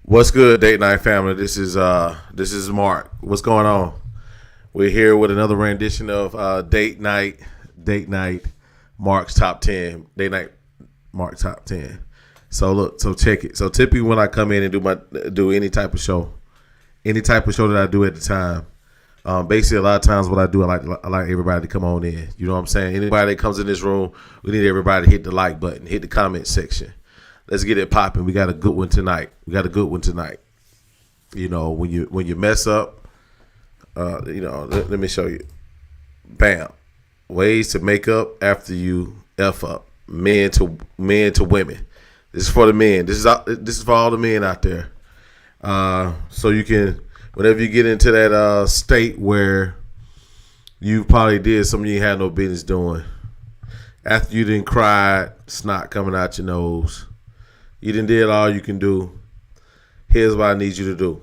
What's good, Date Night family? This is Mark. What's going on? We're here with another rendition of Date Night, Mark's Top 10. Date Night, Mark's Top 10. So check it. So typically when I come in and do any type of show that I do at the time, basically a lot of times what I do, I like everybody to come on in. You know what I'm saying? Anybody that comes in this room, we need everybody to hit the like button, hit the comment section. Let's get it popping. We got a good one tonight. You know, when you mess up, let me show you. Bam. Ways to make up after you F up. Men to women. This is for the men. This is for all the men out there. So you can, whenever you get into that state where you probably did something you had no business doing. After you didn't cry, snot coming out your nose. You done did all you can do. Here's what I need you to do.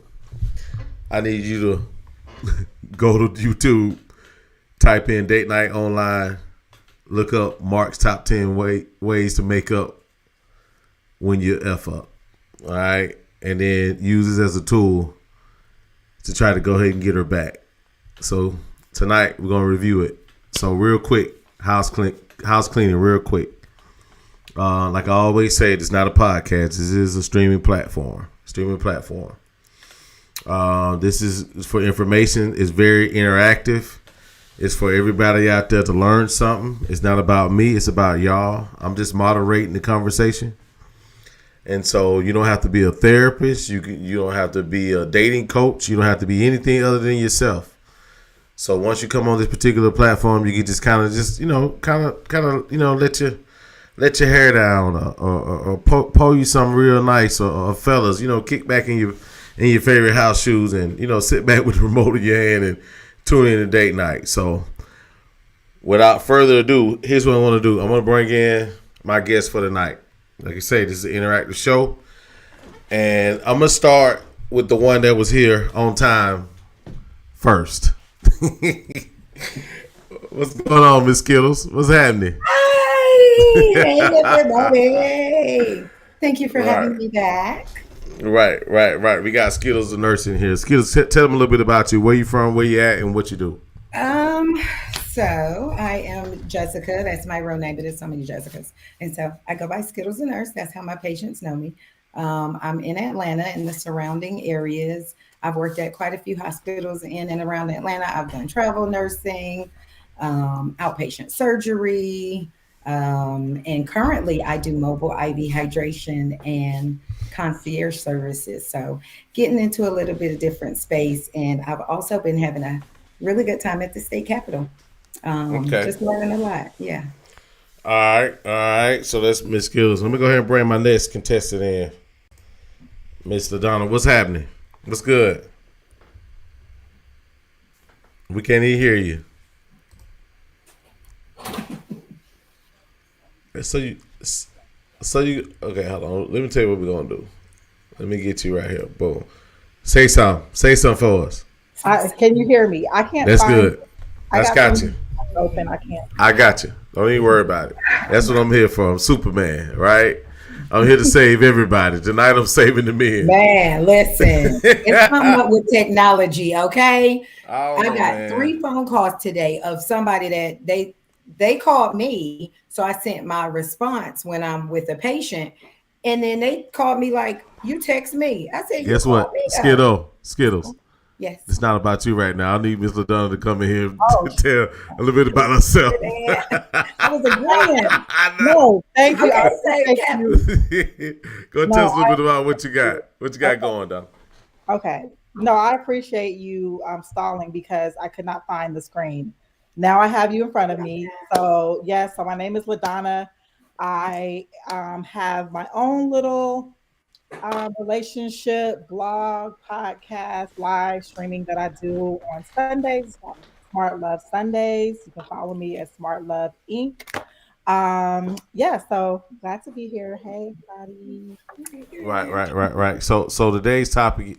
I need you to go to YouTube, type in Date Night Online, look up Mark's Top 10 ways to make up when you F up. All right? And then use this as a tool to try to go ahead and get her back. So tonight we're going to review it. So real quick, house cleaning real quick. Like I always say, it's not a podcast. This is a streaming platform. This is for information. It's very interactive. It's for everybody out there to learn something. It's not about me. It's about y'all. I'm just moderating the conversation. And so you don't have to be a therapist. You don't have to be a dating coach. You don't have to be anything other than yourself. So once you come on this particular platform, you can just kind of let your hair down or pull you something real nice or fellas, kick back in your favorite house shoes and, sit back with the remote in your hand and tune in to Date Night. So without further ado, here's what I want to do. I'm going to bring in my guest for the night. Like I say, this is an interactive show. And I'm going to start with the one that was here on time first. What's going on, Miss Skittles? What's happening? Hey everybody. Thank you for having me back. Right. We got Skittles the nurse in here. Skittles, tell them a little bit about you. Where you from, where you at, and what you do. So I am Jessica. That's my real name, but there's so many Jessicas. And so I go by Skittles the nurse. That's how my patients know me. I'm in Atlanta and the surrounding areas. I've worked at quite a few hospitals in and around Atlanta. I've done travel nursing, outpatient surgery, and currently I do mobile IV hydration and concierge services. So getting into a little bit of different space. And I've also been having a really good time at the state capitol. Okay. Just learning a lot. Yeah. All right. So that's Miss Skittles. Let me go ahead and bring my next contestant in. Miss LaDonna, what's happening? What's good? We can't even hear you. So you okay, hold on. Let me tell you what we're gonna do. Let me get you right here. Boom. Say something for us. Can you hear me? I can't. That's good. I got you. Open. I can't. I got you. Don't even worry about it. That's what I'm here for. I'm Superman, right? I'm here to save everybody. Tonight I'm saving the men. Man, listen. It's coming up with technology, okay? I got 3 phone calls today of somebody that they called me. So I sent my response when I'm with a patient. And then they called me like, you text me. I said, guess what? Skittles. Yes. It's not about you right now. I need Miss LaDonna to come in here to tell a little bit about herself. I was agreeing. I know. No, thank you. Go tell us a little bit about what you got. What you got going, Donna? Okay. No, I appreciate you stalling because I could not find the screen. Now I have you in front of me. So yes, so my name is LaDonna. I have my own little relationship blog, podcast, live streaming that I do on Sundays, Smart Love Sundays. You can follow me at Smart Love Inc. So glad to be here. Hey everybody. Right. So today's topic,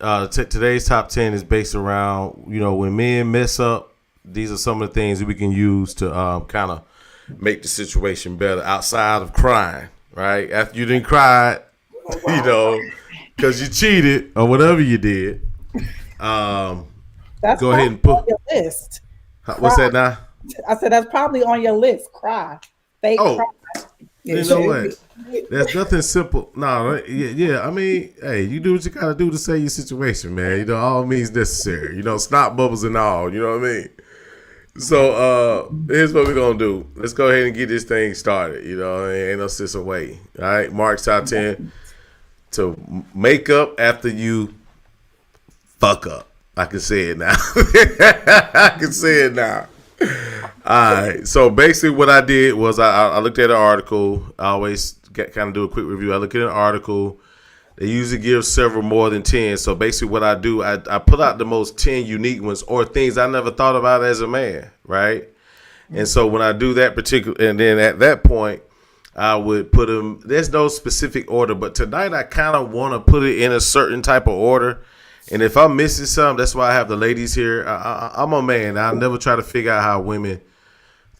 today's top 10 is based around, when men mess up, these are some of the things that we can use to kind of make the situation better outside of crying, right? After you didn't cry, because you cheated or whatever you did. That's Go ahead and on put. your list. What's Cry. that now? I said that's probably on your list. Cry, fake cry. Oh, you know what? There's nothing simple. No, yeah. I mean, hey, you do what you gotta do to save your situation, man. You know, all means necessary. You know, snot bubbles and all. You know what I mean? So here's what we're gonna do. Let's go ahead and get this thing started. You know, ain't no sense away. All right, Marq's top 10 to make up after you fuck up. I can say it now. I can say it now. All right. So basically, what I did was I looked at an article. I always kind of do a quick review. I look at an article. They usually give several more than 10. So basically, what I do, I pull out the most 10 unique ones or things I never thought about as a man, right? And so when I do that particular, and then at that point, I would put them. There's no specific order, but tonight I kind of want to put it in a certain type of order. And if I'm missing something, that's why I have the ladies here. I'm a man. I never try to figure out how women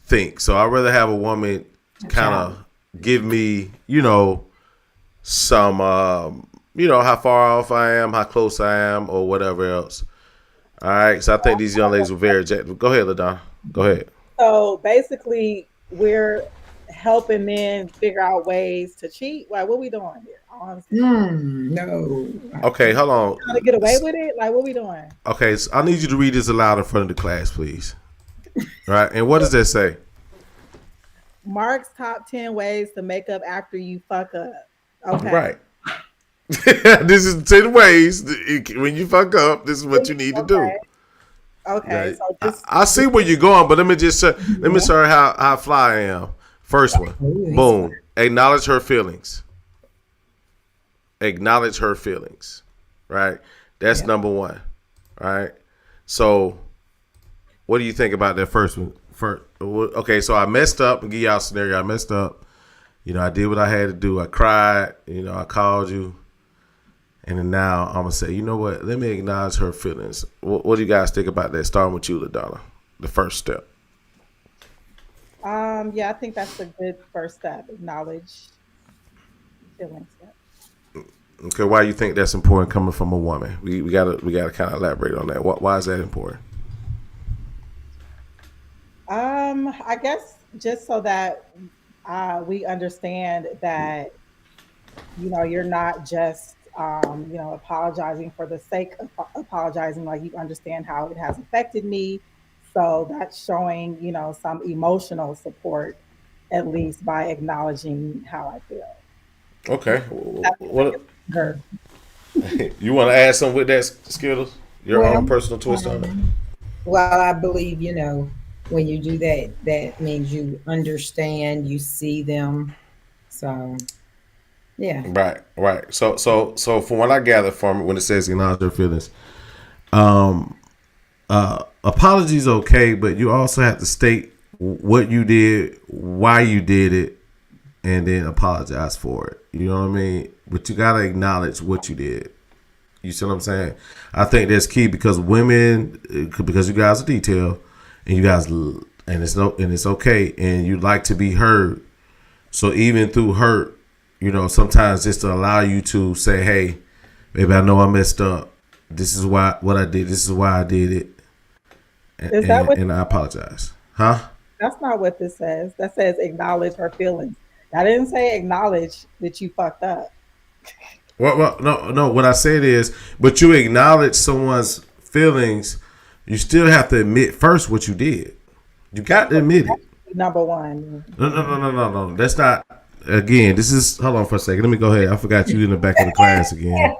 think. So I'd rather have a woman kind of give me, some, how far off I am, how close I am, or whatever else. All right. So I think these young ladies were very objective. Go ahead, LaDonna. Go ahead. So basically, we're helping men figure out ways to cheat. Like, what we doing here? No. Okay, hold on. Trying to get away with it? Like, what we doing? Okay, so I need you to read this aloud in front of the class, please. Right? And what does that say? Marq's top 10 ways to make up after you fuck up. Okay. Right. This is 10 ways when you fuck up. This is what you need to do. Okay. Right. So I see where you're going, but let me show her how fly I am. First one. Boom. Acknowledge her feelings. Acknowledge her feelings. Right? That's number one. Right? So what do you think about that first one? Okay, so I messed up. And give y'all a scenario. I messed up. I did what I had to do. I cried. I called you. And then now I'm going to say, you know what? Let me acknowledge her feelings. What do you guys think about that? Starting with you, LaDonna. The first step. Yeah, I think that's a good first step. Acknowledge feelings. Yeah. Okay, why do you think that's important coming from a woman? We gotta kind of elaborate on that. Why is that important? I guess just so that we understand that you're not just apologizing for the sake of apologizing. Like, you understand how it has affected me, so that's showing some emotional support, at least by acknowledging how I feel. Okay. What? You want to add something with that, Skittles? Your own personal twist on it? Well, I believe, when you do that, that means you understand, you see them. So, yeah. Right. So from what I gather from it, when it says acknowledge their feelings, apology is okay, but you also have to state what you did, why you did it, and then apologize for it. You know what I mean? But you gotta acknowledge what you did. You see what I'm saying? I think that's key because because you guys are detailed, and you guys, and it's okay, and you like to be heard. So even through hurt, sometimes just to allow you to say, hey, baby, I know I messed up. This is what I did. This is why I did it. And I apologize. Huh? That's not what this says. That says acknowledge her feelings. I didn't say acknowledge that you fucked up. Well, no. What I said is, but you acknowledge someone's feelings. You still have to admit first what you did. You got to admit it. Number one. No. That's not. Again, this is. Hold on for a second. Let me go ahead. I forgot you in the back of the class again.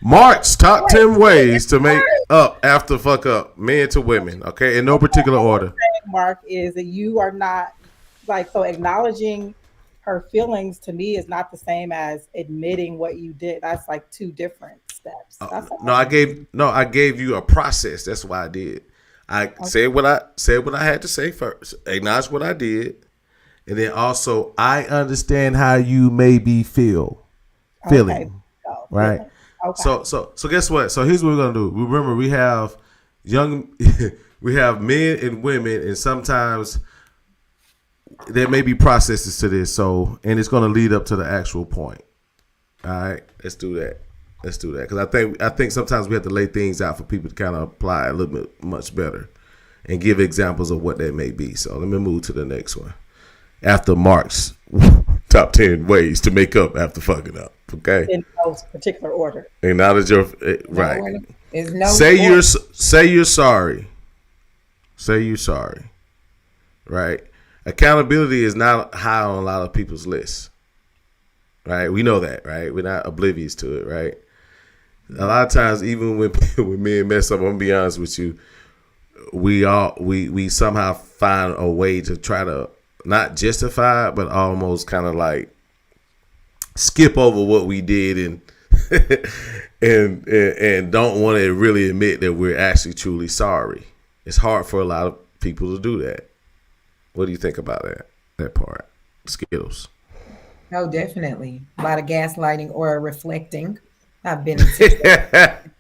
Marq's top 10 ways to make up after fuck up, men to women. Okay, in no particular order. Marq, is that you are not so acknowledging her feelings to me is not the same as admitting what you did. That's like two different steps. I gave you a process. That's what I did. I said what I had to say first. Acknowledge what I did, and then also I understand how you may be feeling. Okay. Right. Okay. So guess what? So here's what we're gonna do. Remember, we have we have men and women, and sometimes there may be processes to this. So, and it's gonna lead up to the actual point. All right, let's do that. Let's do that because I think sometimes we have to lay things out for people to kind of apply a little bit much better and give examples of what that may be. So let me move to the next one. After Marq's top 10 ways to make up after fucking up. Okay. In no particular order. Acknowledge your right. Is no Say you're sorry. Say you're sorry. Right. Accountability is not high on a lot of people's lists. Right. We know that. Right. We're not oblivious to it. Right. A lot of times, even when men mess up, I'm gonna be honest with you, we somehow find a way to try to not justify it, but almost kind of like skip over what we did and and don't want to really admit that we're actually truly sorry. It's hard for a lot of people to do that. What do you think about that part? Skittles. No, definitely. A lot of gaslighting or reflecting. I've been in situations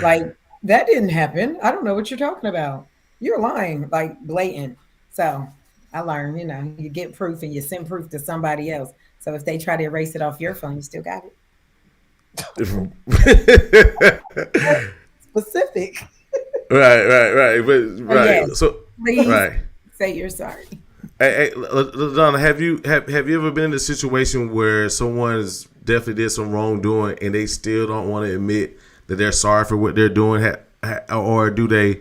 like that didn't happen. I don't know what you're talking about. You're lying, like blatant. So I learned, you get proof and you send proof to somebody else. So if they try to erase it off your phone, you still got it. Specific. Right. But, right. Yes, so please right. say you're sorry. Hey, Donna, have you ever been in a situation where someone's definitely did some wrongdoing and they still don't want to admit that they're sorry for what they're doing, or do they,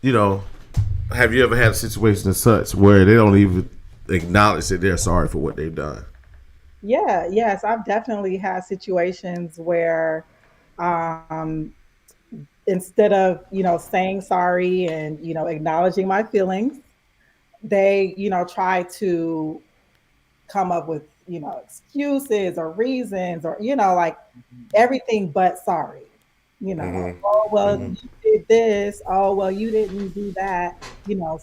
have you ever had a situation as such where they don't even acknowledge that they're sorry for what they've done? Yes, I've definitely had situations where instead of, saying sorry and, acknowledging my feelings, they, try to come up with, excuses or reasons or, like everything but sorry. Oh, well, you did this. Oh, well, you didn't do that.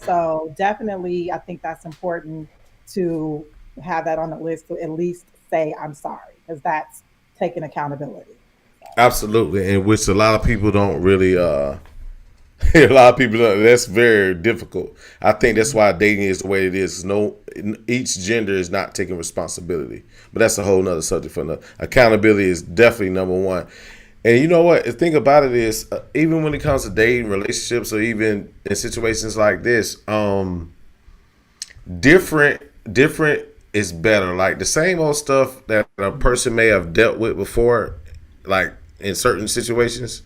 So definitely I think that's important to have that on the list to at least say I'm sorry, because that's taking accountability. Absolutely, and which a lot of people don't really. A lot of people don't. That's very difficult. I think that's why dating is the way it is. Each gender is not taking responsibility, but that's a whole nother subject for another. Accountability is definitely number one. And you know what? The thing about it is, even when it comes to dating, relationships, or even in situations like this, different is better. Like the same old stuff that a person may have dealt with before, like in certain situations,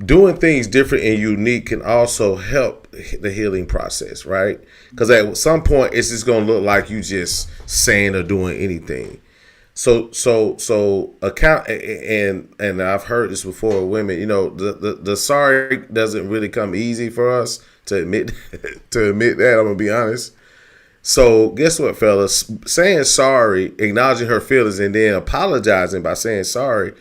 doing things different and unique can also help the healing process, right? Because at some point, it's just gonna look like you just saying or doing anything. So account and I've heard this before with women. The sorry doesn't really come easy for us to admit that. I'm gonna be honest. So guess what, fellas? Saying sorry, acknowledging her feelings, and then apologizing by saying sorry,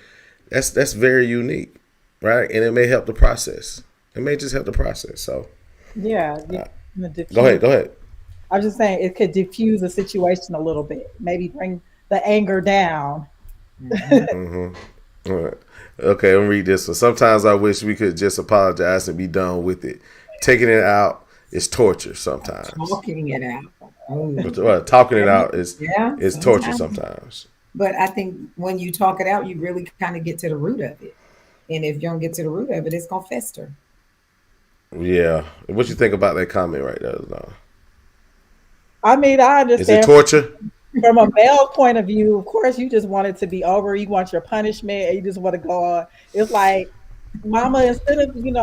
that's very unique, right? And it may help the process. It may just help the process. So yeah, go ahead. I was just saying it could diffuse the situation a little bit, maybe bring the anger down. Mm-hmm. All right. Okay, let me read this one. Sometimes I wish we could just apologize and be done with it. Taking it out is torture sometimes. Talking it out. Talking it out is sometimes. torture sometimes. But I think when you talk it out, you really kind of get to the root of it. And if you don't get to the root of it, it's going to fester. Yeah. What you think about that comment right there, though? I mean, I understand. Is it torture? From a male point of view, of course, you just want it to be over. You want your punishment and you just want to go on. It's like, mama, instead of putting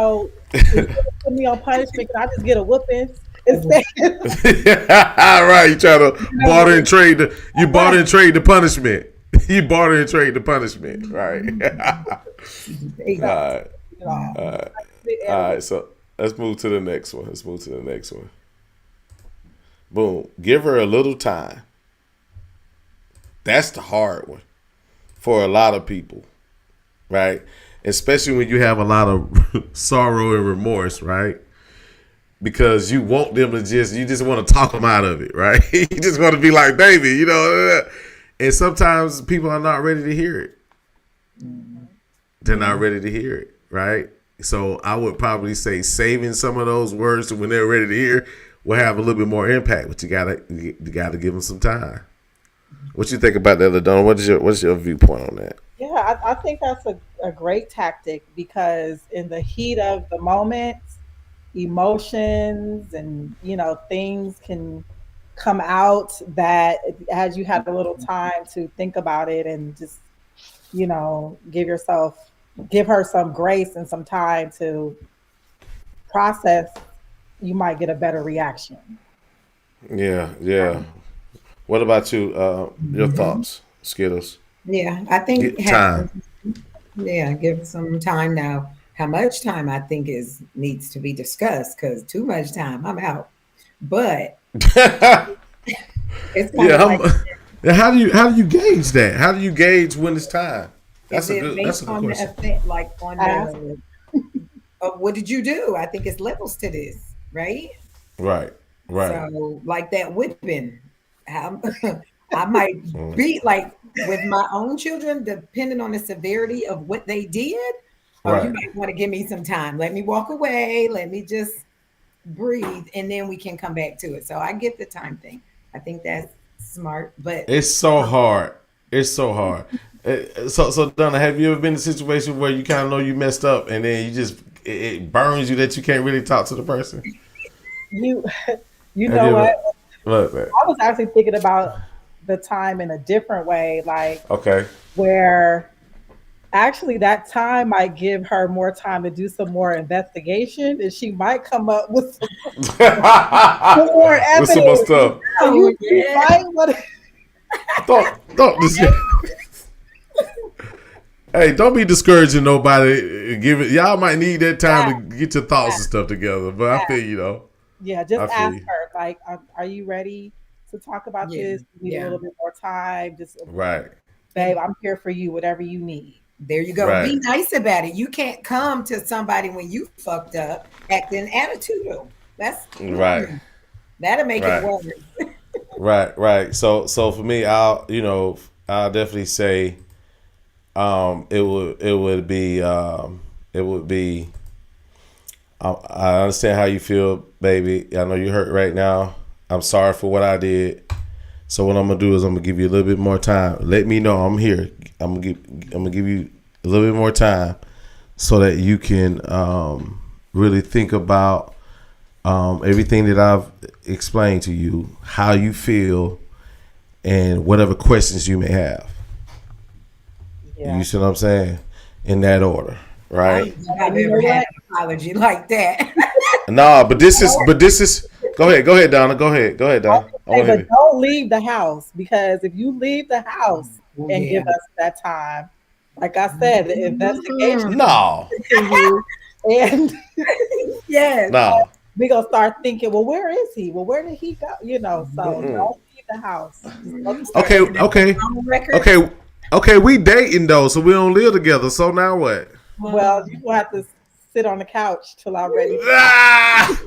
me on punishment, can I just get a whooping? Instead. Right, you try to barter and trade barter and trade the punishment. You barter and trade the punishment, right? All right. So let's move to the next one. Boom. Give her a little time. That's the hard one for a lot of people, right? Especially when you have a lot of sorrow and remorse, right? Because you want them to you just want to talk them out of it, right? You just want to be like, baby, and sometimes people are not ready to hear it. They're not ready to hear it, right? So I would probably say saving some of those words to when they're ready to hear will have a little bit more impact, but you gotta give them some time. What you think about that, LaDonna? What's your viewpoint on that? Yeah, I think that's a great tactic because in the heat of the moment, emotions and things can come out that as you had a little time to think about it and just give her some grace and some time to process, you might get a better reaction. Yeah, yeah. What about you? Your thoughts, Skittles? Yeah, I think Get time. yeah, give some time now. How much time I think is needs to be discussed because too much time, I'm out. But it's kind Yeah. of like, How do you gauge that? How do you gauge when it's time? is it That's based a good on the question. effect, like on Ask. the what did you do? I think it's levels to this, right? Right. Right. So, like that whipping, how, I might Mm. beat like with my own children, depending on the severity of what they did. Oh, you Right. might want to give me some time. Let me walk away. Let me just breathe, and then we can come back to it. So I get the time thing. I think that's smart. But It's so hard. It's so hard. So Donna, have you ever been in a situation where you kind of know you messed up, and then it burns you that you can't really talk to the person? You you Have know you what? ever? Look, man. I was actually thinking about the time in a different way, like Okay. where actually that time might give her more time to do some more investigation and she might come up with some more With some more evidence. stuff. So oh you yeah, might want Don't this. Hey, don't be discouraging nobody. Give it. Y'all might need that time to get your thoughts and stuff together. But I feel you though. yeah, just I feel ask you. her, like, are you ready to talk about yeah, this? You need a yeah. little bit more time. Just, Right. babe, I'm here for you, whatever you need. There you go. Right. Be nice about it. You can't come to somebody when you fucked up acting attitudinal. That's Right. that'll make it Right. worse. Right. Right. So for me, I'll definitely say it would be I understand how you feel, baby. I know you're hurt right now. I'm sorry for what I did. So what I'm gonna do is I'm gonna give you a little bit more time. Let me know I'm here. I'm gonna give you a little bit more time so that you can really think about everything that I've explained to you, how you feel, and whatever questions you may have. You Yeah. see what I'm saying? In that order, I right? don't think I've And you know ever had what? an apology like that. No, but this is. Go ahead, Donna. Go ahead, I Donna. was I gonna want say, to but hear. don't leave the house because if you leave the house Oh and yeah. give us that time, like I said, the investigation Mhm. No, continue, and Yes. no. we gonna start thinking, well, where is he? Well, where did he go? So Mm-mm. don't leave the house. Just go to Start Okay, sleep. looking at okay, the phone records. okay, okay. We dating though, so we don't live together. So now what? Well, you will have to sit on the couch till I'm ready. Ah,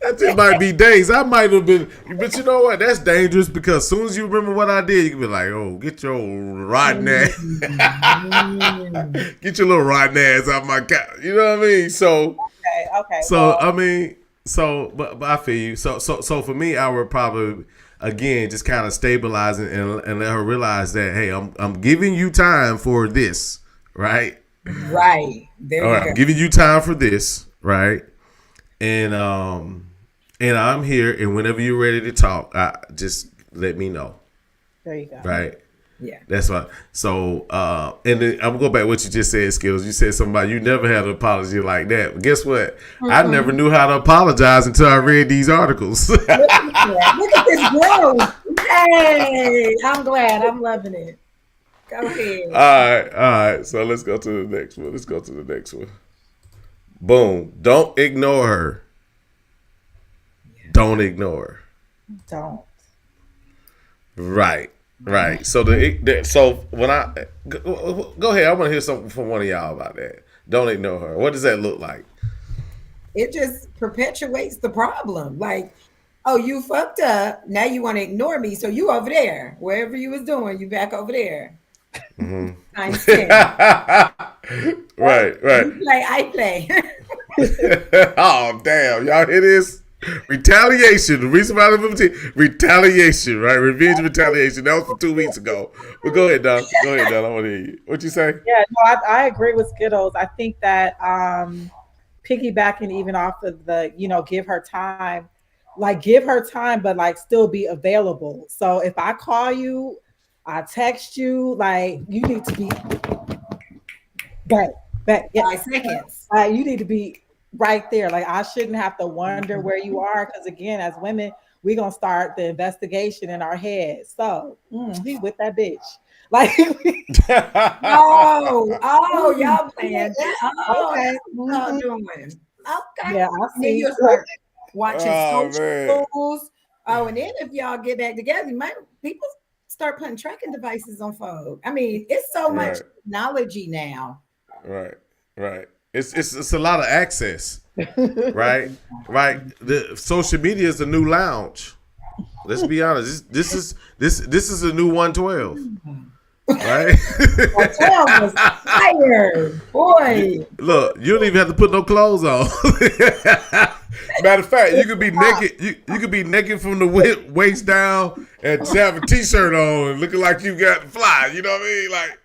that just might be days. I might have been, but you know what? That's dangerous because as soon as you remember what I did, you can be like, "Oh, get your rotten ass, Mhm. get your little rotten ass out my couch." You know what I mean? Okay, okay. So Well, I mean, but I feel you. So for me, I would probably again just kind of stabilize it and let her realize that hey, I'm giving you time for this, right? Right. There All you right, go. I'm giving you time for this, right? And and I'm here, and whenever you're ready to talk, just let me know, there you go. right? Yeah. That's right. So, and then I'm gonna go back to what you just said, Skills. You said something about you never had an apology like that. But guess what? I never knew how to apologize until I read these articles. Look at that. Look at this growth. Hey, I'm glad. I'm loving it. Go ahead. All right. So let's go to the next one. Let's go to the next one. Boom. Don't ignore her. Don't ignore Don't. her. Right. Right. So so when I go ahead, I want to hear something from one of y'all about that. Don't ignore her. What does that look like? It just perpetuates the problem. Like, oh, you fucked up. Now you want to ignore me. So you over there. Wherever you was doing, you back over there. Times 10. Right. Right. You play, I play. Oh damn! Y'all hear this? Retaliation. The reason why I'm retaliation, right? Revenge, retaliation. That was for 2 weeks ago. But go ahead, Don. Go ahead, Don. I want to hear you. What you say? Yeah, no, I agree with Skittles. I think that piggybacking even off of the, give her time, but like still be available. So if I call you, I text you, like you need to be back, yeah. 5 seconds. You need to be right there. Like I shouldn't have to wonder where you are, because again, as women, we're gonna start the investigation in our head. So he with that bitch. Like Oh, y'all playing. Oh, okay. that's what y'all doing. Okay. Yeah, I And then see. you'll start watching Oh social man. rules. Oh, and then if y'all get back together, you might people start putting tracking devices on phone. I mean, it's so much Right. technology now. Right. Right. It's a lot of access. Right. Right. The social media is the new lounge. Let's be honest. This is a new 112. Right? Hotel was fire, boy. Look, you don't even have to put no clothes on. Matter of fact, you could be naked. You could be naked from the waist down and have a t-shirt on, looking like you got fly. You know what I mean? Like,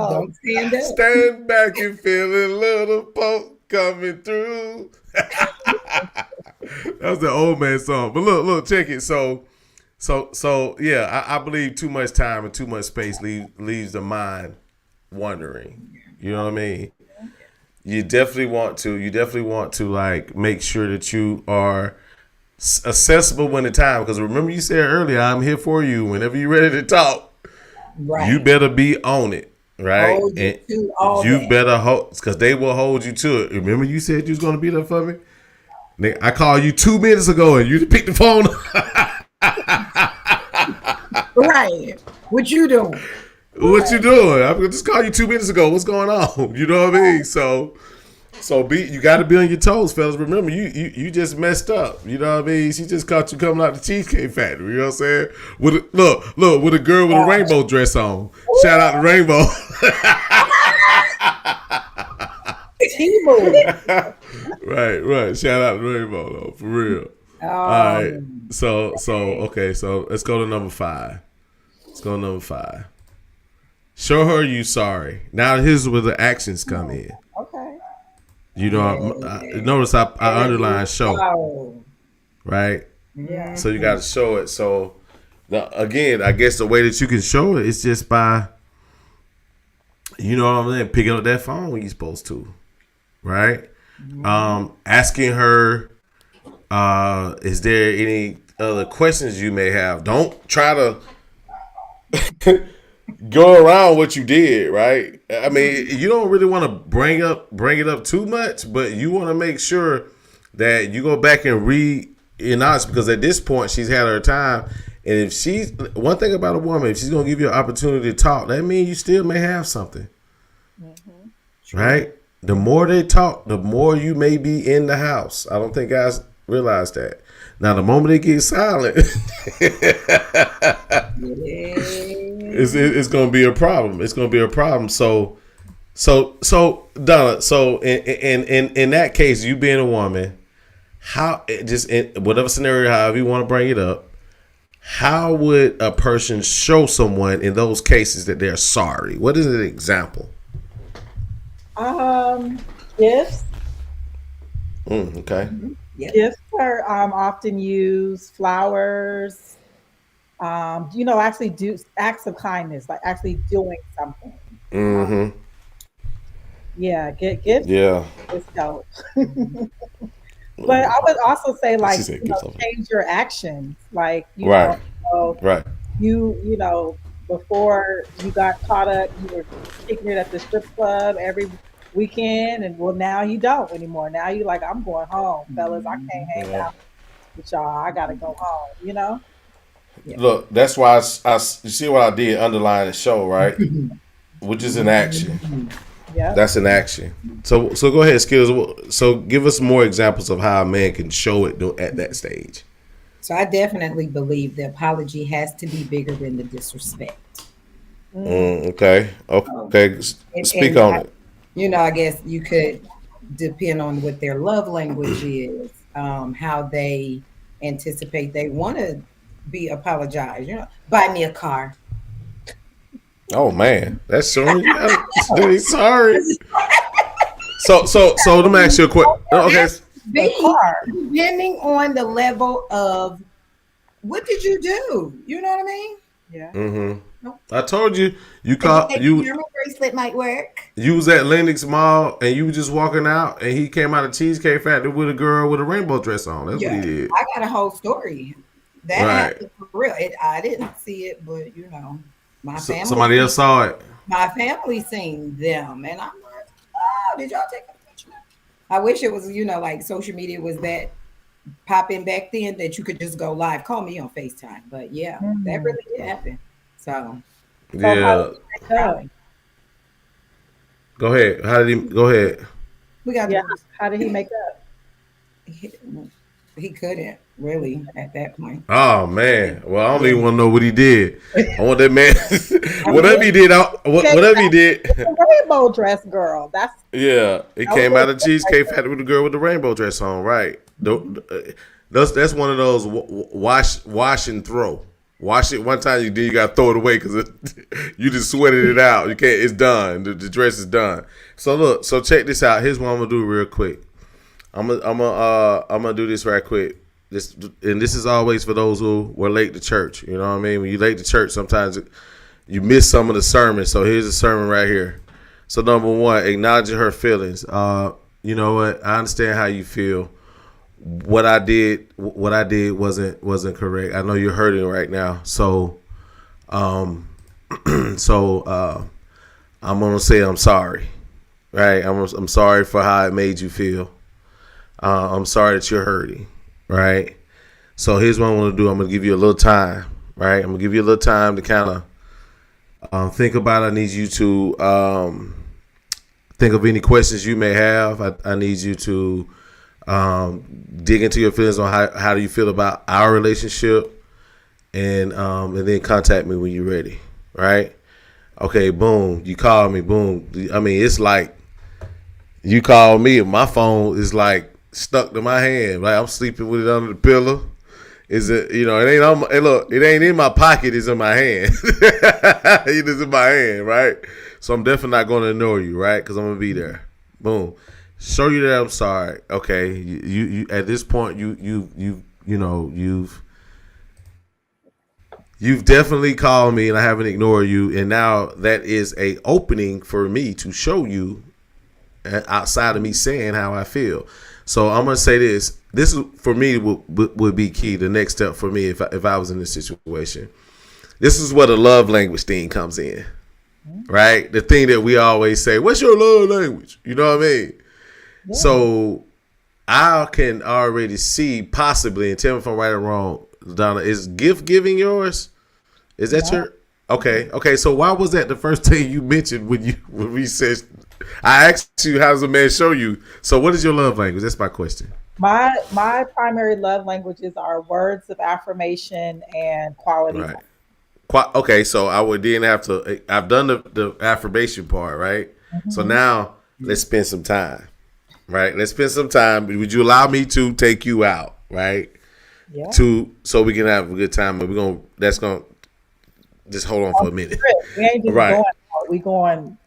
Don't stand up. stand back and feel a little poke coming through. That was the old man song. But look, check it. So yeah, I believe too much time and too much space leaves the mind wandering. You know what I mean? You definitely want to like make sure that you are accessible when the time, because remember you said earlier, I'm here for you whenever you're ready to talk. Right. You better be on it, right? Hold you And to all you that. better hold, because they will hold you to it. Remember you said you was going to be there for me? Nigga, I called you 2 minutes ago and you picked the phone up. Right. What you doing? What you doing? I just called you 2 minutes ago. What's going on? You know what I mean? So you got to be on your toes, fellas. Remember, you just messed up. You know what I mean? She just caught you coming out the Cheesecake Factory. You know what I'm saying? With a girl with a rainbow dress on. Shout out to Rainbow. Right. Shout out to Rainbow though, for real. All right. So okay. So let's go to number 5. Show her you sorry. Now here's where the actions come in. Okay. You know, notice I underline show, Oh. right? Yeah. So you got to show it. So again, I guess the way that you can show it is just by, you know what I'm saying, picking up that phone when you're supposed to, right? Asking her, is there any other questions you may have? Don't try to go around what you did, right? I mean, you don't really want to bring it up too much, but you want to make sure that you go back and honest, because at this point she's had her time, and if she's one thing about a woman, if she's gonna give you an opportunity to talk, that means you still may have something, right? The more they talk, the more you may be in the house. I don't think guys realize that. Now, the moment they get silent, it's going to be a problem. It's going to be a problem. So Donna. So in that case, you being a woman, how just in whatever scenario, however you want to bring it up, how would a person show someone in those cases that they're sorry? What is an example? Gifts. Okay. Gifts are often used. Flowers. Actually do acts of kindness, like actually doing something. Mm-hmm. Yeah, get gifts. Yeah. Is help. But I would also say, like, something. change your actions. Like, Right. Right. Before you got caught up, you were kicking it at the strip club every weekend, and now you don't anymore. Now you like, I'm going home, fellas. I can't hang out with y'all. I gotta go home. Yeah. Look, that's why you see what I did, underline and show, right? Which is an action. Yeah, that's an action. So go ahead, Skills. So give us more examples of how a man can show it at that stage. So I definitely believe the apology has to be bigger than the disrespect. Okay. Speak on it. I guess you could depend on what their love language is. how they anticipate they want to be apologized. Buy me a car. Oh man, that's showing you gotta say sorry. So let me ask you a question. Okay. The B, car. depending on the level of what did you do? You know what I mean? Yeah. Mm-hmm. I told you The German bracelet might work. you was at Lenox Mall and you were just walking out and he came out of Cheesecake Factory with a girl with a rainbow dress on. That's what he did. I got a whole story. That Right. happened for real. I didn't see it, but my family. Somebody else saw it. My family seen them, and I'm like, oh, did y'all take a picture? I wish it was, like social media was that popping back then that you could just go live. Call me on FaceTime. But yeah, that really did happen. So Yeah. Go ahead. How did he go ahead? we got How did he make up? he couldn't really at that point. Oh man. Well, I don't even want to know what he did. I want that man whatever he did, whatever he did. The rainbow dress girl. That's Yeah, it came out of Cheesecake Factory with the girl with the rainbow dress on, right? That's one of those wash and throw. Wash it one time, you got to throw it away because you just sweated it out. You can't. It's done. The dress is done. So look. So check this out. Here's what I'm gonna do real quick. I'm gonna do this right quick. This is always for those who were late to church. You know what I mean? When you late to church, sometimes you miss some of the sermon. So here's the sermon right here. So number one, acknowledging her feelings. You know what? I understand how you feel. What I did wasn't correct. I know you're hurting right now. So, I'm gonna say I'm sorry. Right? I'm sorry for how it made you feel. I'm sorry that you're hurting. Right? So here's what I'm gonna do. I'm gonna give you a little time. Right? I'm gonna give you a little time to kind of think about it. I need you to think of any questions you may have. I need you to dig into your feelings on how do you feel about our relationship, and then contact me when you're ready. Right? Okay. Boom. You call me. Boom. I mean, it's like you call me and my phone is like stuck to my hand. Right? I'm sleeping with it under the pillow. Is it? It ain't on. Look, it ain't in my pocket. It's in my hand. It is in my hand. Right? So I'm definitely not going to ignore you. Right? Because I'm gonna be there. Boom. Show you that I'm sorry. Okay, you at this point you've definitely called me and I haven't ignored you, and now that is a opening for me to show you outside of me saying how I feel. So I'm gonna say this. This is for me would be key. The next step for me if I was in this situation. This is where the love language thing comes in, right? The thing that we always say, "What's your love language?" You know what I mean? Yeah. So I can already see possibly, and tell me if I'm right or wrong, Donna, is gift giving yours? Is that your? Okay. So why was that the first thing you mentioned when we said? I asked you, how does a man show you? So what is your love language? That's my question. My primary love languages are words of affirmation and quality. Right. Okay, so I would then have to. I've done the affirmation part, right? Mm-hmm. So now let's spend some time. Right, let's spend some time. Would you allow me to take you out, right? Yeah. So we can have a good time. But that's gonna just hold on for a minute. We ain't just going out. We going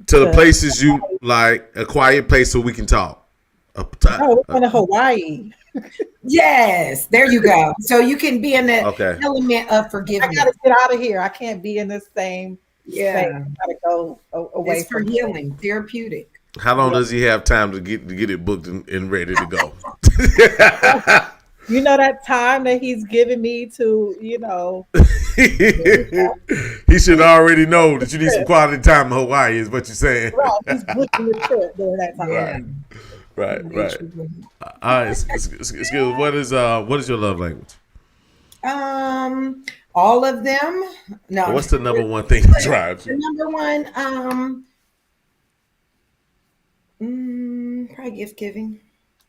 to the places you like, a quiet place so we can talk. No, we're going to Hawaii. Yes, there you go. So you can be in the element of forgiveness. I gotta get out of here. I can't be in this same space. I gotta go away. It's for healing, therapeutic. How long does he have time to get it booked and ready to go? That time that he's giving me to, he should already know that you need some quality time in Hawaii, is what you're saying. Right, he's booking the trip during that time. Yeah. Right. All right, excuse. What is your love language? All of them. No. What's the number one thing that drives you? The number one, probably gift giving.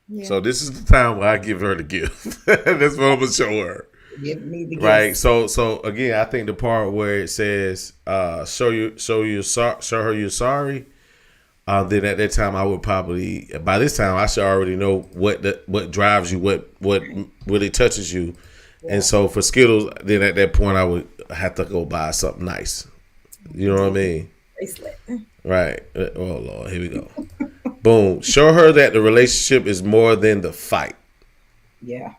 Yeah. So this is the time where I give her the gift. That's what I'm gonna show her. Give me the gift. Right. So again, I think the part where it says show her you're sorry. then at that time I would probably, by this time I should already know what drives you, what really touches you. Yeah. And so for Skittles, then at that point I would have to go buy something nice. You know what I mean? Bracelet. Right. Oh Lord, here we go. Boom. Show her that the relationship is more than the fight. Yeah.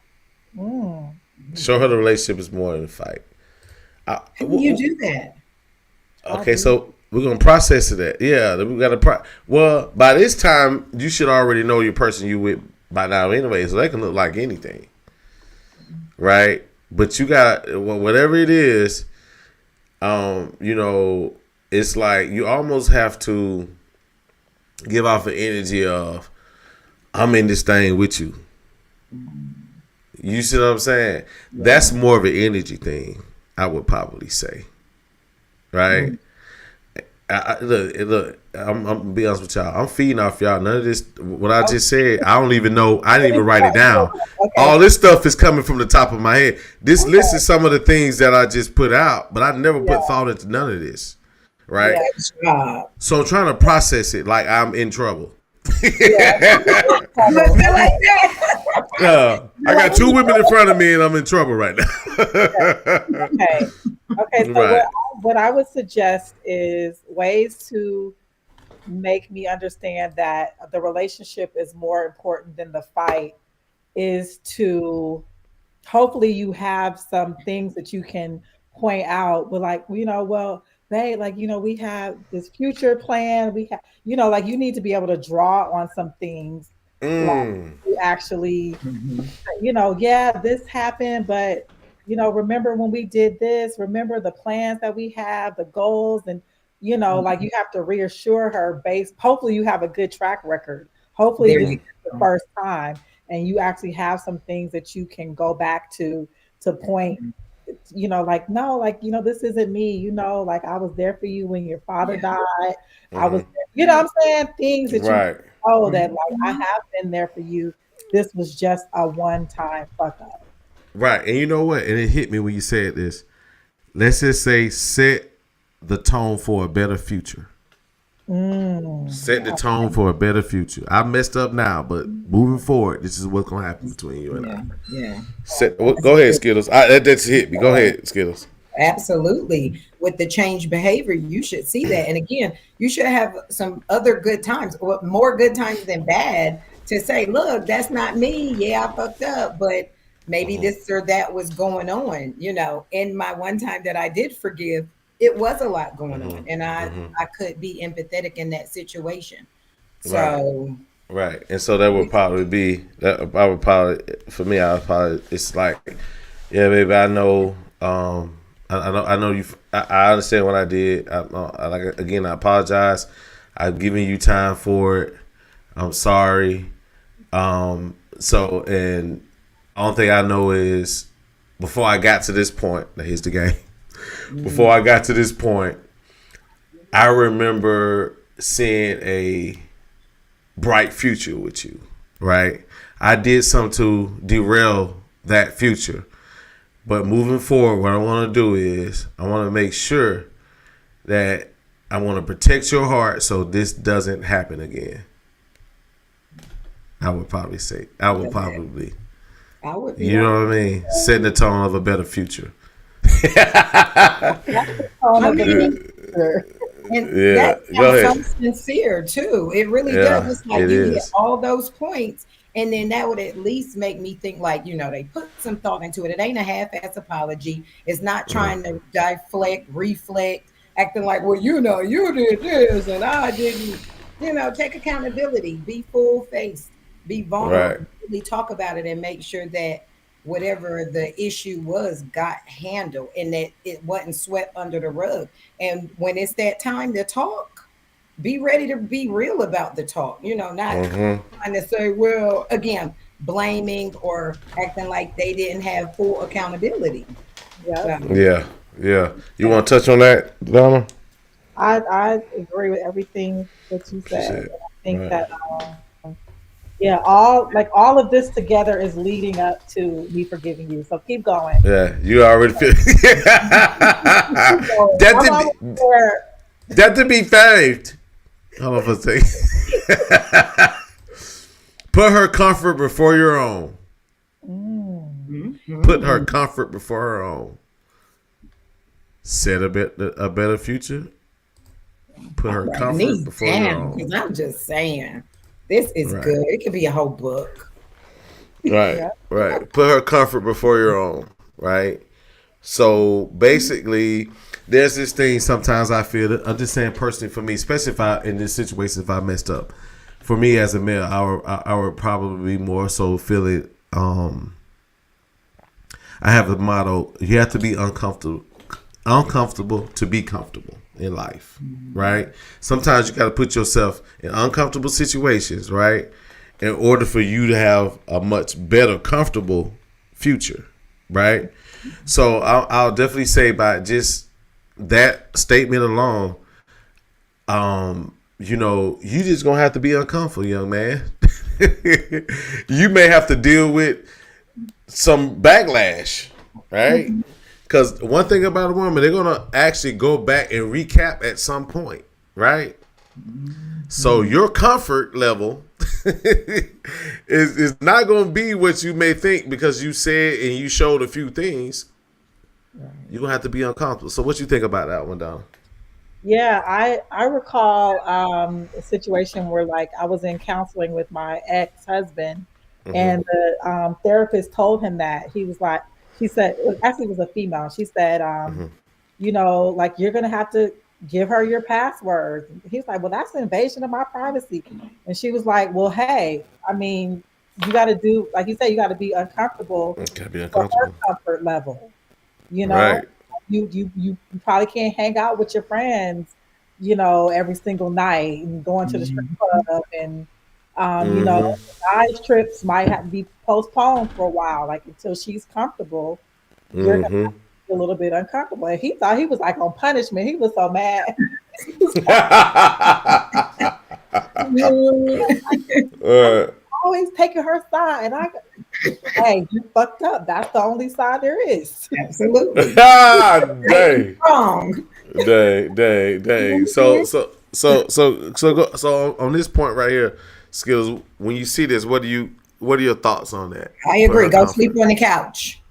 Show her the relationship is more than the fight. How do you do that? Okay, so we're gonna process that. Yeah, we gotta. Well, by this time, you should already know your person you with by now anyway, so they can look like anything, right? But you got whatever it is. You know, it's like you almost have to give off an energy of, I'm in this thing with you. You see what I'm saying? Yeah. That's more of an energy thing, I would probably say. Right? Look, I'm gonna be honest with y'all. I'm feeding off y'all. None of this, what I just said, I don't even know. I didn't even write it down. Okay. All this stuff is coming from the top of my head. This list is some of the things that I just put out, but I never put thought into none of this. Right? Yeah. So I'm trying to process it like I'm in trouble. I got two women in front of me and I'm in trouble right now. Okay. So right. What I would suggest is ways to make me understand that the relationship is more important than the fight is to hopefully you have some things that you can point out, but like, you know, well, babe, like, you know, we have this future plan. We have, you know, like you need to be able to draw on some things. Like you actually, you know, yeah, this happened, but, you know, remember when we did this, remember the plans that we have, the goals, and, you know, like you have to reassure her hopefully you have a good track record. Hopefully this is the first time and you actually have some things that you can go back to point, you know, like, no, like, you know, this isn't me, you know, like I was there for you when your father died. I was, you know what I'm saying? Things that you know that like I have been there for you. This was just a one-time fuck up. Right. And you know what? And it hit me when you said this. Let's just say set the tone for a better future. Set the tone for a better future. I messed up now, but moving forward, this is what's going to happen between you and I. Yeah. Go ahead, Skittles. That's hit me. Go ahead, Skittles. Absolutely. With the change behavior, you should see that. And again, you should have some other good times, or more good times than bad, to say, look, that's not me. Yeah, I fucked up, but maybe this or that was going on. You know, in my one time that I did forgive, it was a lot going on, and I could be empathetic in that situation. So right, and so that would probably be that. I would probably, for me, it's like, yeah, baby, I know. I know you. I understand what I did. I apologize. I've given you time for it. I'm sorry. So, and only thing I know is before I got to this point, now here's the game. Before I got to this point, I remember seeing a bright future with you, right? I did something to derail that future. But moving forward, what I want to do is I want to make sure that I want to protect your heart so this doesn't happen again. I would probably say. You know what I mean? Setting the tone of a better future. And that sounds so sincere too. It really does. It's like you get all those points, and then that would at least make me think like, you know, they put some thought into it. It ain't a half-ass apology. It's not trying to reflect, acting like, well, you know, you did this and I didn't. You know, take accountability, be full-faced, be vulnerable, really talk about it, and make sure that whatever the issue was got handled and that it wasn't swept under the rug. And when it's that time to talk, be ready to be real about the talk, you know, not trying to say, well, again, blaming or acting like they didn't have full accountability. Yeah. You want to touch on that, Donna? I agree with everything that you said. I think that all of this together is leading up to me forgiving you. So keep going. Yeah, you already feel that to be saved. Hold on for a second. Put her comfort before your own. Put her comfort before her own. Set a better future. Put her Writing comfort these before your down own. because I'm just saying, this is Right. good. It could be a whole book. Right. Yeah. Right. Put her comfort before your own. Right. So basically, there's this thing. Sometimes I feel that I'm just saying personally for me, especially if I in this situation, if I messed up. For me as a male, I would probably be more so feeling. I have a motto: you have to be uncomfortable to be comfortable in life, right? Sometimes you got to put yourself in uncomfortable situations, right, in order for you to have a much better, comfortable future, right? So I'll definitely say by just that statement alone, you just gonna have to be uncomfortable, young man. You may have to deal with some backlash, right? Because one thing about a woman, they're gonna actually go back and recap at some point, right? So your comfort level is not gonna be what you may think because you said and you showed a few things. You're gonna have to be uncomfortable. So what you think about that one, Donna? Yeah, I recall a situation where like I was in counseling with my ex-husband, Mm-hmm. and the therapist told him that he was like, she said, actually it was a female. She said, Mm-hmm. like you're gonna have to give her your passwords. He's like, well, that's an invasion of my privacy. And she was like, well, hey, I mean, you got to do like you said, you got to be uncomfortable Gotta be for her uncomfortable. comfort level. You know, Right. you probably can't hang out with your friends, every single night and going to the strip club and Mm-hmm. guys trips might have to be postponed for a while, like until she's comfortable. You're gonna Mm-hmm. be a little bit uncomfortable. And he thought he was like on punishment. He was so mad. Alright. Always taking her side, and hey, you fucked up. That's the only side there is. Absolutely. Dang. Wrong. Dang. So on this point right here, Skills, when you see this, what are your thoughts on that? I For agree. her Go sleep comfort. on the couch.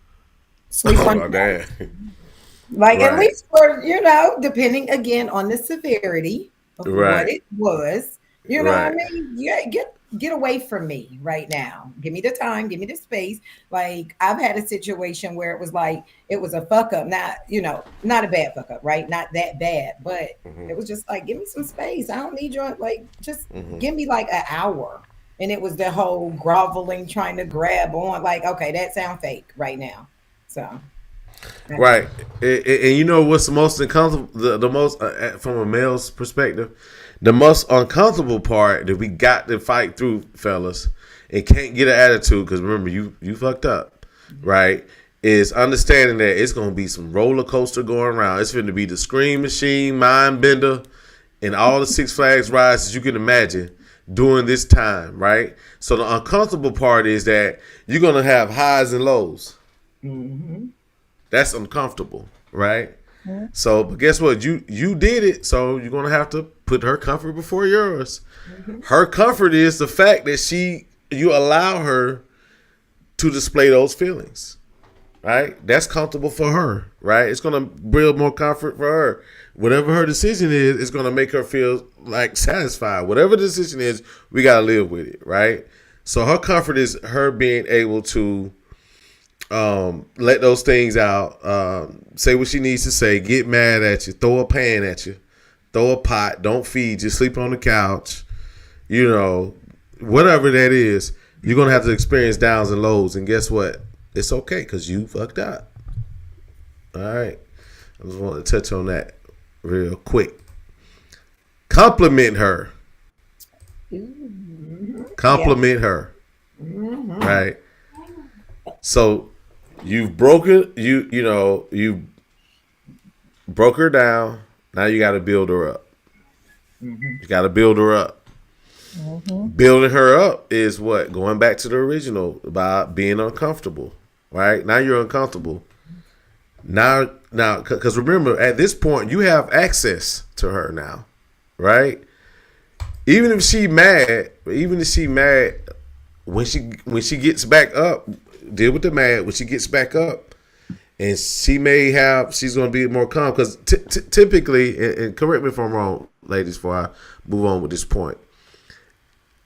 Sleep on Oh the couch. damn. Like at Right. least for, depending again on the severity of what Right. it was. You know what I Right. mean? Yeah, get away from me right now. Give me the time, give me the space. Like I've had a situation where it was like it was a fuck up. Not, not a bad fuck up, right? Not that bad, but Mm-hmm. it was just like, give me some space. I don't need your like just Mm-hmm. give me like an hour. And it was the whole groveling, trying to grab on, like, okay, that sound fake right now. So that's Right, and you know what's the most uncomfortable? The most from a male's perspective, the most uncomfortable part that we got to fight through, fellas, and can't get an attitude because remember you fucked up, right? Is understanding that it's gonna be some roller coaster going around. It's going to be the Scream Machine, Mind Bender, and all the Six Flags rides that you can imagine during this time, right? So the uncomfortable part is that you're gonna have highs and lows. Mhm. That's uncomfortable, right? Mhm. So, but guess what? You did it, so you're gonna have to put her comfort before yours. Her comfort is the fact that you allow her to display those feelings, right? That's comfortable for her, right? It's gonna build more comfort for her. Whatever her decision is, it's gonna make her feel like satisfied. Whatever the decision is, we gotta live with it, right? So her comfort is her being able to let those things out, say what she needs to say, get mad at you, throw a pan at you, throw a pot, don't feed you, sleep on the couch, whatever that is, you're going to have to experience downs and lows. And guess what? It's okay because you fucked up. All right. I just want to touch on that real quick. Compliment her. Compliment her. Right. So you've broken you broke her down. Now you got to build her up. You got to build her up. Building her up is what? Going back to the original about being uncomfortable. Right? Now you're uncomfortable. Now, because remember, at this point, you have access to her now. Right? even if she mad, when she gets back up, deal with the mad. When she gets back up, and she's going to be more calm because typically, and correct me if I'm wrong, ladies, before I move on with this point.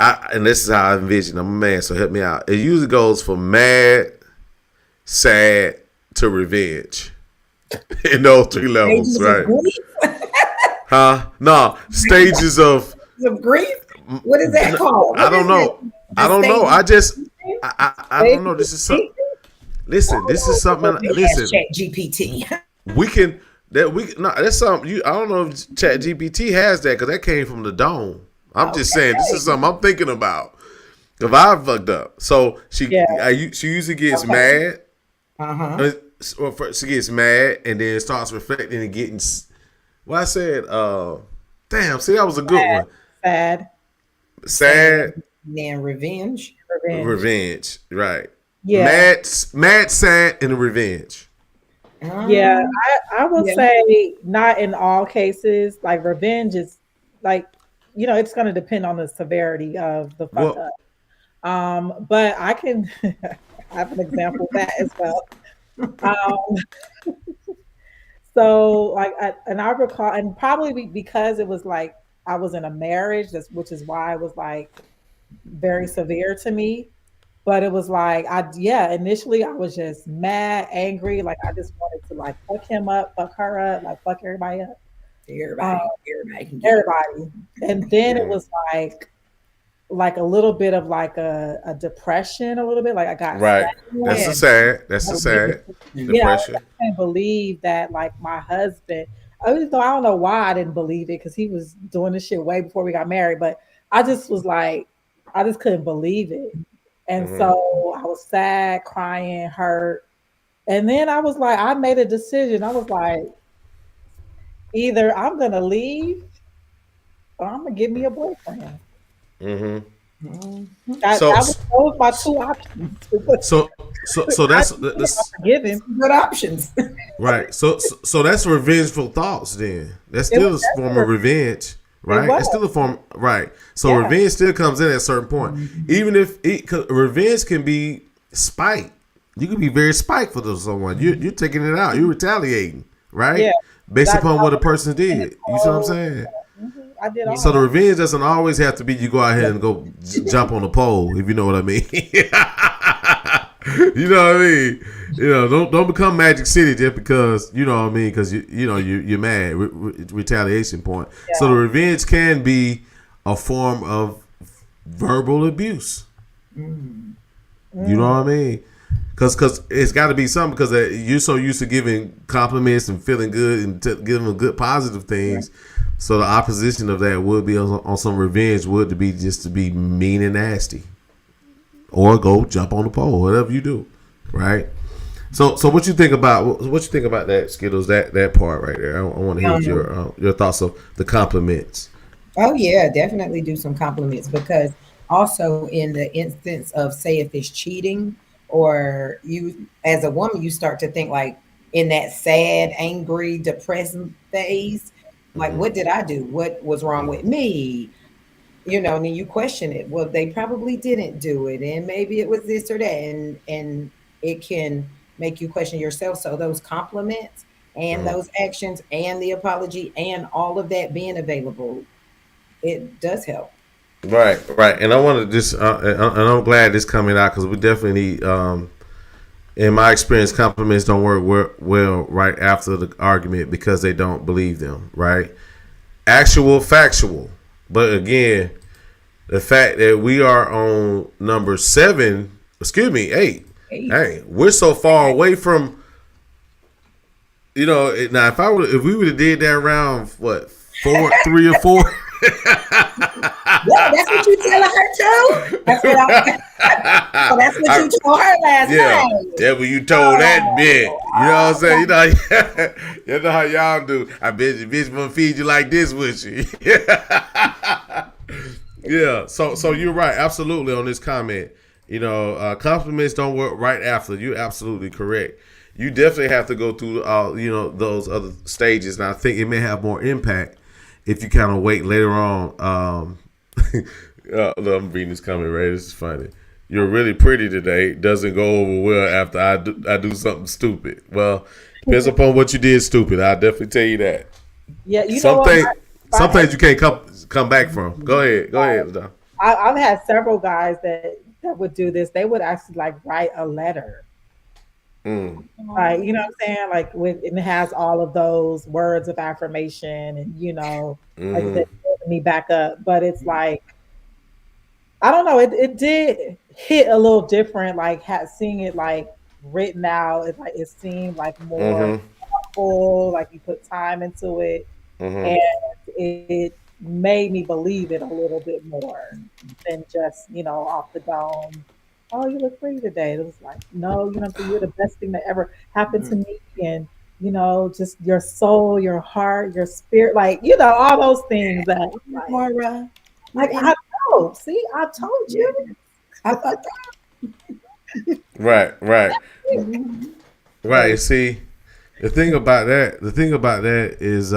And this is how I envision. I'm a man, so help me out. It usually goes from mad, sad to revenge in those three levels, right? Huh? No, stages of grief. What is that called? I don't know. I don't know. I don't know. This is something. Listen, this is something. Listen, Chat GPT. That's something. I don't know if Chat GPT has that because that came from the dome. I'm just saying this is something I'm thinking about. If I fucked up, so she usually gets mad. She gets mad and then starts reflecting and getting. Well, I said, damn. See, that was a good one. Sad. Then revenge. Right. Yeah. Mad, sad, and revenge. Yeah, I would say not in all cases. Like revenge is like, it's going to depend on the severity of the fuck up. But I can have an example of that as well. So like, and I recall, and probably because it was like I was in a marriage, which is why it was like very severe to me. But it was like, initially I was just mad, angry. Like I just wanted to like fuck him up, fuck her up, like fuck everybody up. Everybody. And then it was like a little bit of like a depression, a little bit like I got right. That's a sad depression. I can't believe that like my husband, even though I don't know why I didn't believe it because he was doing this shit way before we got married, but I just was like, I just couldn't believe it. And so I was sad, crying, hurt. And then I was like, I made a decision. I was like, either I'm going to leave or I'm going to get me a boyfriend. That was my two options. So that's giving good options. Right. So that's revengeful thoughts then. That's still a form of revenge. Right, it's still a form, right? So revenge still comes in at a certain point, even if revenge can be spite. You can be very spiteful to someone. You're taking it out. You're retaliating, right? Yeah. Based upon what a person did. You see what I'm saying? I did. So the revenge doesn't always have to be you go out here and go jump on the pole, if you know what I mean. You know what I mean? Don't become Magic City just because you know what I mean. Because you're mad. Retaliation point. Yeah. So the revenge can be a form of verbal abuse. You know what I mean? Because it's got to be something. Because you're so used to giving compliments and feeling good and giving them good positive things. Yeah. So the opposition of that would be on some revenge would be just to be mean and nasty. Or go jump on the pole, whatever you do, right? So what you think about that, Skittles? That part right there. I want to hear your thoughts of the compliments. Oh yeah, definitely do some compliments because also in the instance of say if it's cheating or you as a woman you start to think like in that sad, angry, depressed phase, like what did I do? What was wrong with me? And then you question it. Well, they probably didn't do it, and maybe it was this or that, and it can make you question yourself. So those compliments and those actions and the apology and all of that being available, it does help. Right. And I want to just, and I'm glad this coming out because we definitely need. In my experience, compliments don't work well right after the argument because they don't believe them. Right. Actual, factual. But again, the fact that we are on number 8. Hey, we're so far away from, now if we would have did that round, 3 or 4. Yeah, that's what you telling her too. That's what you told her last night. Yeah, when you told that bit, you know what I'm saying? You know how y'all do. I bet your bitch gonna feed you like this, would she? Yeah. So you're right, absolutely on this comment. Compliments don't work right after. You're absolutely correct. You definitely have to go through those other stages, and I think it may have more impact if you kind of wait later on Look, I'm reading this comment right. This is funny. You're really pretty today. Doesn't go over well after I do something stupid. Well, depends upon what you did stupid. I'll definitely tell you that. Yeah, you know Some what? things, some things you can't come back from. Go ahead. Go ahead. Don. I've had several guys that would do this. They would actually like write a letter. Mm. Like, you know what I'm saying? Like when it has all of those words of affirmation and like I Mm-hmm. said, building me back up. But it's like, I don't know, it did hit a little different, like seeing it like written out. It's like it seemed like more Mm-hmm. thoughtful, like you put time into it. Mm-hmm. And it made me believe it a little bit more than just, off the dome. Oh, you look pretty today. It was like, no, you're the best thing that ever happened to me. And, just your soul, your heart, your spirit, like, all those things that Mara, you're like in. I know. See, I told you. I thought Right. Right. that. Right. See, the thing about that is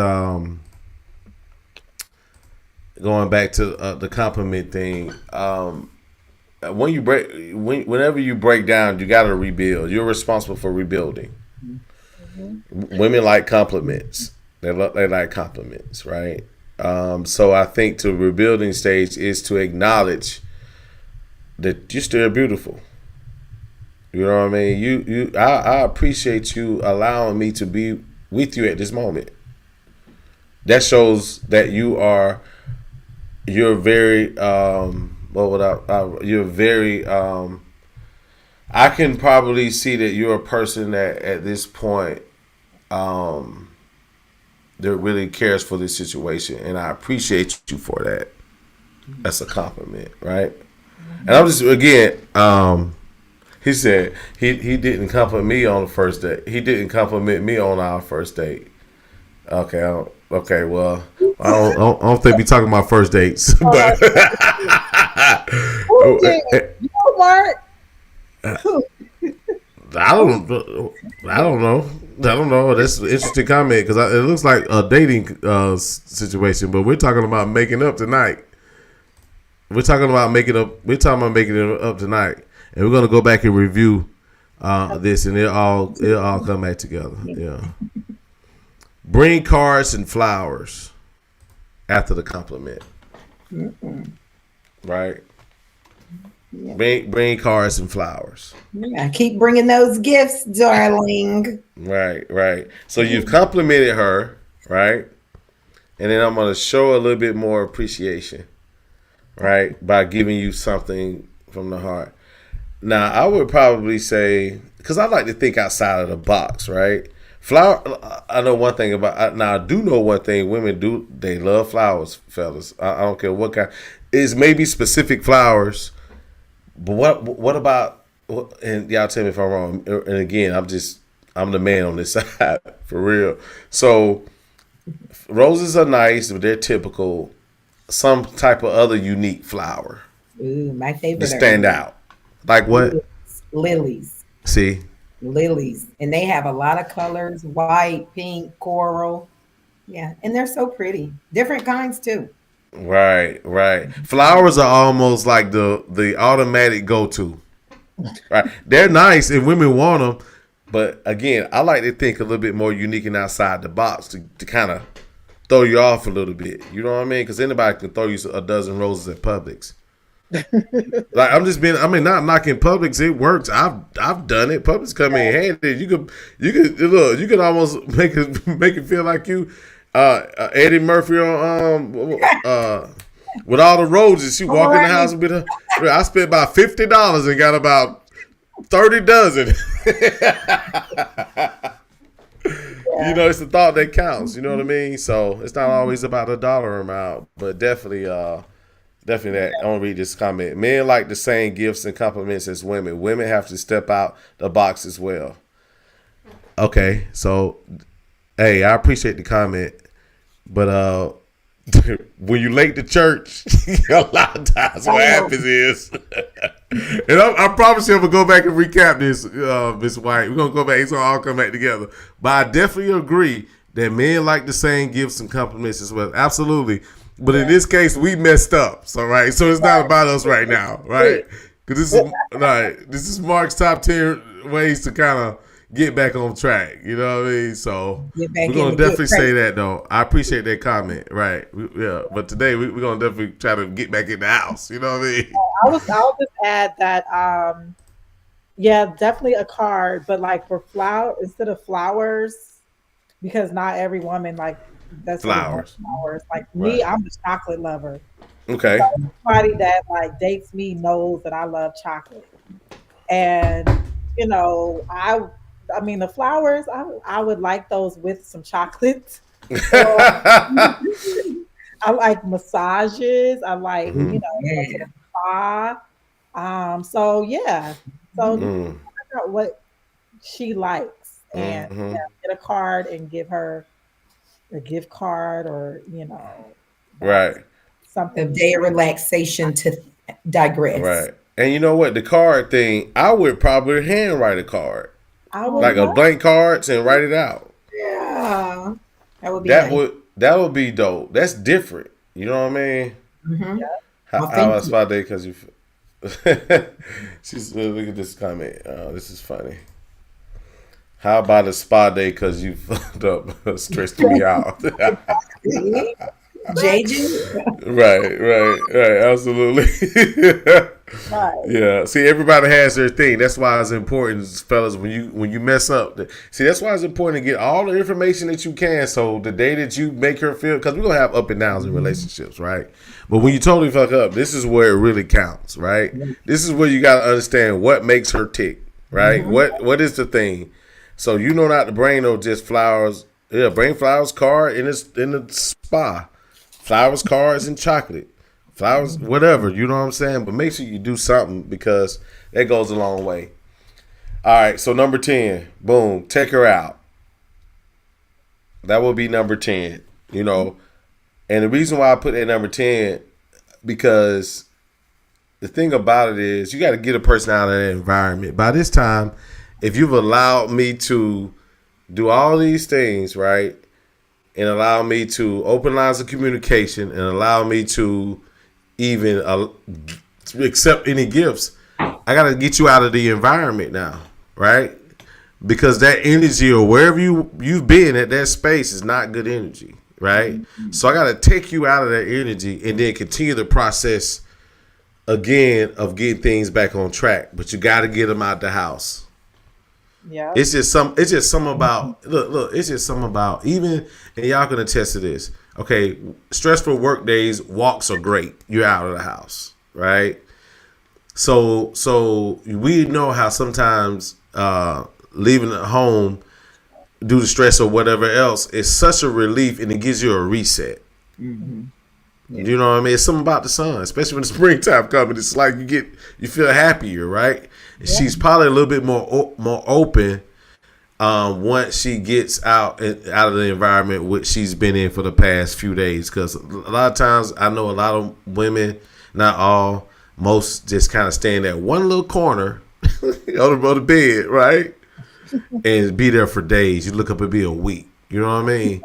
going back to the compliment thing. Whenever you break down, you got to rebuild. You're responsible for rebuilding. Women like compliments. They like compliments, right? So I think the rebuilding stage is to acknowledge that you're still beautiful. You know what I mean? I appreciate you allowing me to be with you at this moment. That shows that you're very you're very I can probably see that you're a person that at this point that really cares for this situation, and I appreciate you for that. That's a compliment, right? And I'm just again he said he didn't compliment me on the first date. He didn't compliment me on our first date. Okay, well, I don't think we talking about first dates, but Who did? You know what? I don't know. I don't know. That's an interesting comment because it looks like a dating situation, but we're talking about making up tonight. We're talking about making up. We're talking about making it up tonight, and we're gonna go back and review this, and it'll all come back together. Yeah. Bring cards and flowers after the compliment. Right. Yeah. Bring cards and flowers. Yeah, keep bringing those gifts, darling. Right. So you've complimented her, right? And then I'm gonna show a little bit more appreciation, right, by giving you something from the heart. Now, I would probably say, because I like to think outside of the box, right? I know one thing about, now I do know one thing, women do, they love flowers, fellas. I don't care what kind. It's maybe specific flowers, but what about, and y'all tell me if I'm wrong, and again, I'm the man on this side, for real. So, roses are nice, but they're typical. Some type of other unique flower Ooh, my favorite to stand out. Like what? Lilies. See? Lilies. And they have a lot of colors, white, pink, coral. Yeah. And they're so pretty. Different kinds too. Right. Flowers are almost like the automatic go-to. Right. They're nice and women want them. But again, I like to think a little bit more unique and outside the box to kind of throw you off a little bit. You know what I mean? Because anybody can throw you a dozen roses at Publix. Like not knocking Publix. It works. I've done it. Publix come in handy. You could almost make it feel like you Eddie Murphy on with all the roses. She walk in the house with her. I spent about $50 and got about 30 dozen. It's the thought that counts. You know what I mean? So it's not always about the dollar amount, but definitely that. I want to read this comment. Men like the same gifts and compliments as women. Women have to step out the box as well. Okay, so hey, I appreciate the comment, but when you late to church, a lot of times what happens is, and I promise you I'm gonna go back and recap this, Miss White. We're gonna go back. It's gonna all come back together. But I definitely agree that men like the same gifts and compliments as well. Absolutely. But in this case, we messed up. So right, so it's not about us right now, right? Because this is Mark's top 10 ways to kind of get back on track. You know what I mean? So we're gonna definitely say that though. I appreciate that comment. Right? Yeah. But today we're gonna definitely try to get back in the house. You know what I mean? I'll just add that yeah, definitely a card, but like for instead of flowers, because not every woman like that's Flowers. Flowers. Like me, I'm a chocolate lover. Okay. So everybody that like dates me knows that I love chocolate. And you know, I mean the flowers, I would like those with some chocolate. I like massages. I like, Mhm. you know, go to the spa. So yeah. So just Mm. find out what she likes and Mhm. get a card and give her a gift card or, you know, Right. A something. day of relaxation to digress. Right. And you know what? The card thing, I would probably handwrite a card. I would Like a love. blank cards and write it out. Yeah, that would be That nice. would be dope. That's different. You know what I mean? Mm-hmm. How about Authentic. spa day? Because you. She's look at this comment. This is funny. How about a spa day? Because you fucked up, stressed me out. JJ. Right. Absolutely. Right. Yeah. See, everybody has their thing. That's why it's important, fellas. When you mess up, see, that's why it's important to get all the information that you can. So the day that you make her feel, because we're gonna have up and downs in relationships, right? But when you totally fuck up, this is where it really counts, right? This is where you gotta understand what makes her tick, right? What is the thing? So you know not to bring no just flowers. Yeah, bring flowers, card in the spa, flowers, cards, and chocolate. Flowers, whatever, you know what I'm saying? But make sure you do something because that goes a long way. All right, so number 10, boom, take her out. That will be number 10, you know. And the reason why I put that number 10, because the thing about it is you got to get a person out of that environment. By this time, if you've allowed me to do all these things, right, and allow me to open lines of communication and allow me to even accept any gifts, I got to get you out of the environment now, right? Because that energy or wherever you've been at that space is not good energy, right? So I got to take you out of that energy and then continue the process again of getting things back on track. But you got to get them out the house. Yeah. It's just something about look. It's just something about even, and y'all can attest to this. Okay, stressful work days, walks are great. You're out of the house, right? So we know how sometimes leaving the home due to stress or whatever else is such a relief, and it gives you a reset. Mm-hmm. Yeah. You know what I mean? It's something about the sun, especially when the springtime comes. It's like you feel happier, right? Yeah. She's probably a little bit more open once she gets out of the environment which she's been in for the past few days. Because a lot of times I know a lot of women, not all, most just kind of stay in that one little corner on the bed, right? And be there for days. You look up and be a week. You know what I mean?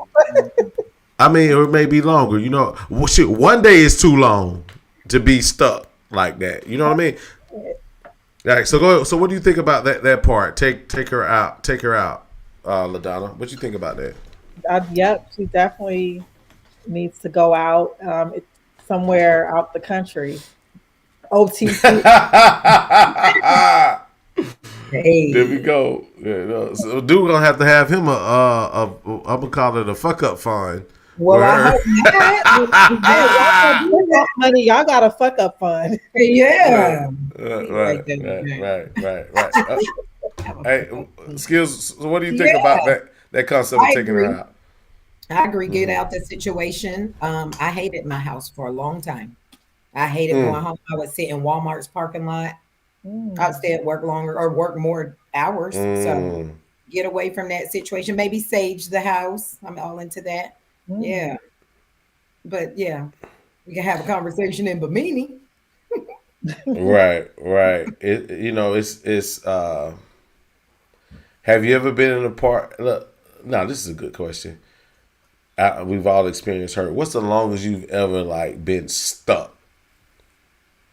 I mean, or it may be longer. You know, shit, one day is too long to be stuck like that. You know what I mean? Right. So go. So what do you think about that part? Take her out. Take her out, LaDonna. What do you think about that? Yep, she definitely needs to go out somewhere out the country. OTC. Hey. There we go. Yeah, no. So dude gonna have to have him I'm gonna call it a fuck up fund. Well, I hope not. Money, y'all got a fuck up fund. Yeah. Right. Hey, Skills. So what do you think about that concept of taking her out? I agree. Get out the situation. I hated my house for a long time. I hated going home. I would sit in Walmart's parking lot. I would stay at work longer or work more hours. So get away from that situation. Maybe sage the house. I'm all into that. Yeah. But yeah, we can have a conversation in Bimini. Right. It's have you ever been in a part? Look, no, this is a good question. we've all experienced hurt. What's the longest you've ever like been stuck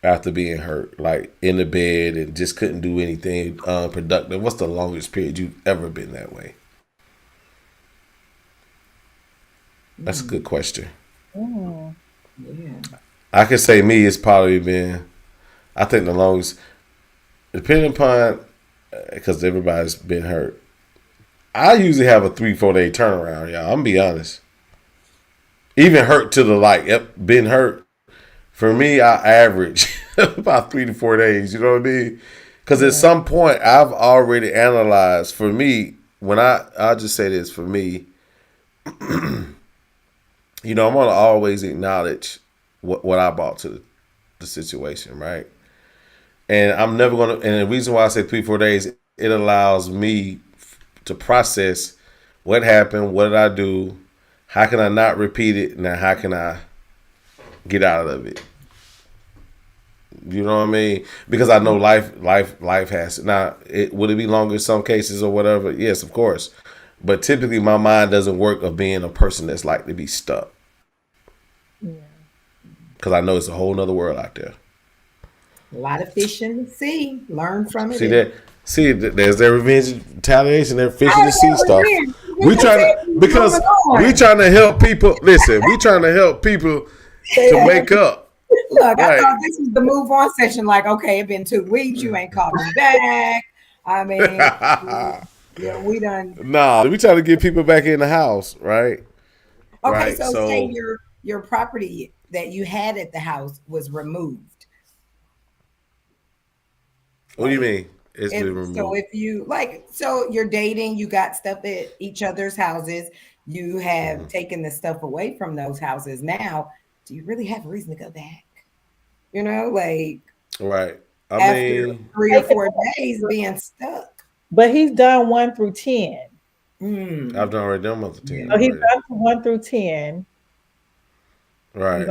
after being hurt, like in the bed and just couldn't do anything productive? What's the longest period you've ever been that way? That's a good question. Mm. Yeah. I could say me, it's probably been, I think the longest, depending upon, because everybody's been hurt. I usually have a 3-4 day turnaround, y'all. I'm gonna be honest. Even hurt to the like, yep, been hurt. For me, I average about 3 to 4 days. You know what I mean? Because at some point, I've already analyzed. For me, when I'll just say this for me, I'm gonna always acknowledge what I brought to the situation, right? And I'm never gonna. And the reason why I say 3 4 days, it allows me to process what happened, what did I do, how can I not repeat it, now how can I get out of it? You know what I mean? Because I know life has now. Would it be longer in some cases or whatever? Yes, of course. But typically, my mind doesn't work of being a person that's like to be stuck. Because I know it's a whole nother world out there. A lot of fish in the sea. Learn from it. See that? See, there's their revenge, retaliation, their fish in the sea stuff. We trying to help people. Listen, we trying to help people to wake up. Look, I thought this was the move on session. Like, okay, it's been 2 weeks. You ain't called me back. I mean, we done. Nah, we trying to get people back in the house, right? Okay, right, so say your property that you had at the house was removed. What do you mean? It's been removed. So if you so you're dating, you got stuff at each other's houses. You have taken the stuff away from those houses. Now, do you really have a reason to go back? Right. After 3 or 4 days being stuck. But he's done 1 through 10. I've already done 1 through 10. So he's done 1 through 10. Right.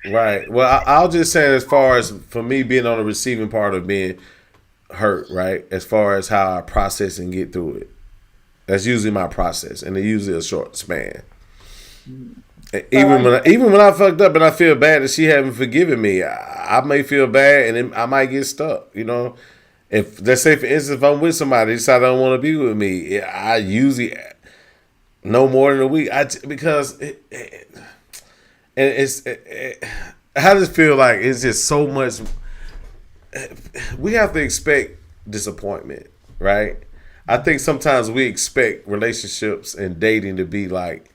Right. Well, I'll just say, as far as for me being on the receiving part of being hurt, right? As far as how I process and get through it, that's usually my process, and it's usually a short span. Even when I fucked up and I feel bad that she haven't forgiven me, I may feel bad and then I might get stuck. If let's say for instance, if I'm with somebody, they decide they don't want to be with me, I usually no more than a week. Because I just feel like it's just so much. We have to expect disappointment, right? I think sometimes we expect relationships and dating to be like